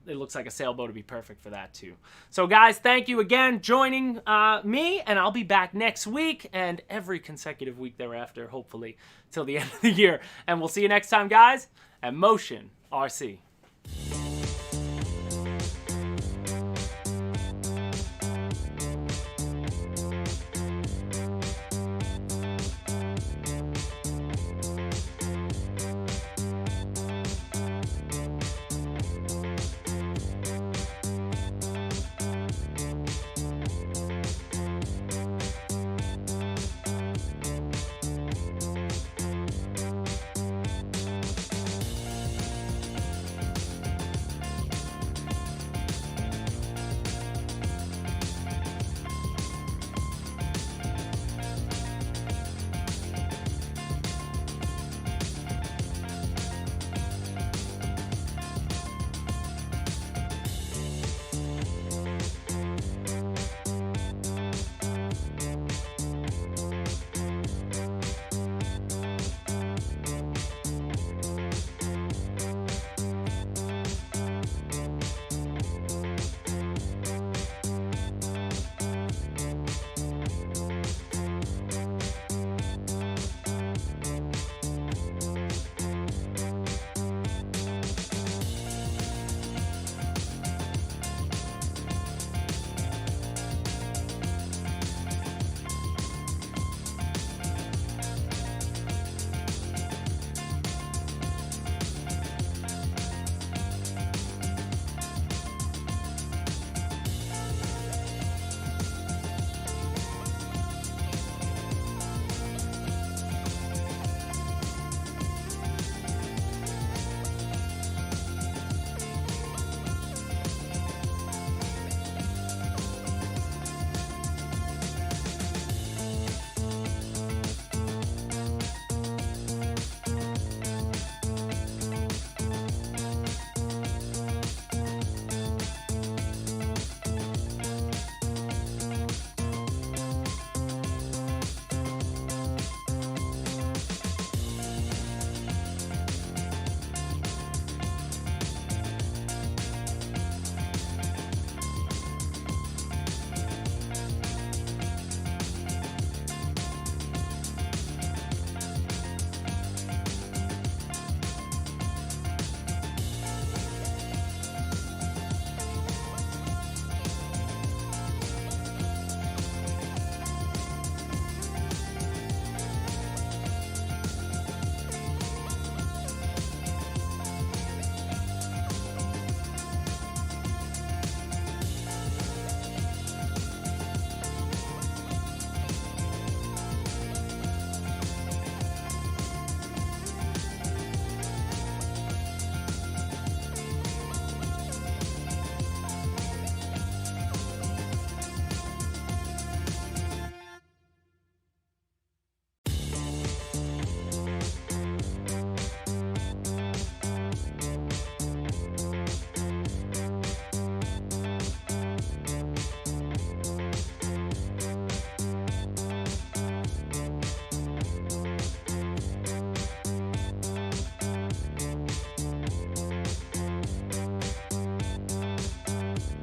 it looks like a sailboat would be perfect for that too. So guys, thank you again joining me, and I'll be back next week and every consecutive week thereafter, hopefully till the end of the year. And we'll see you next time, guys, at Motion RC.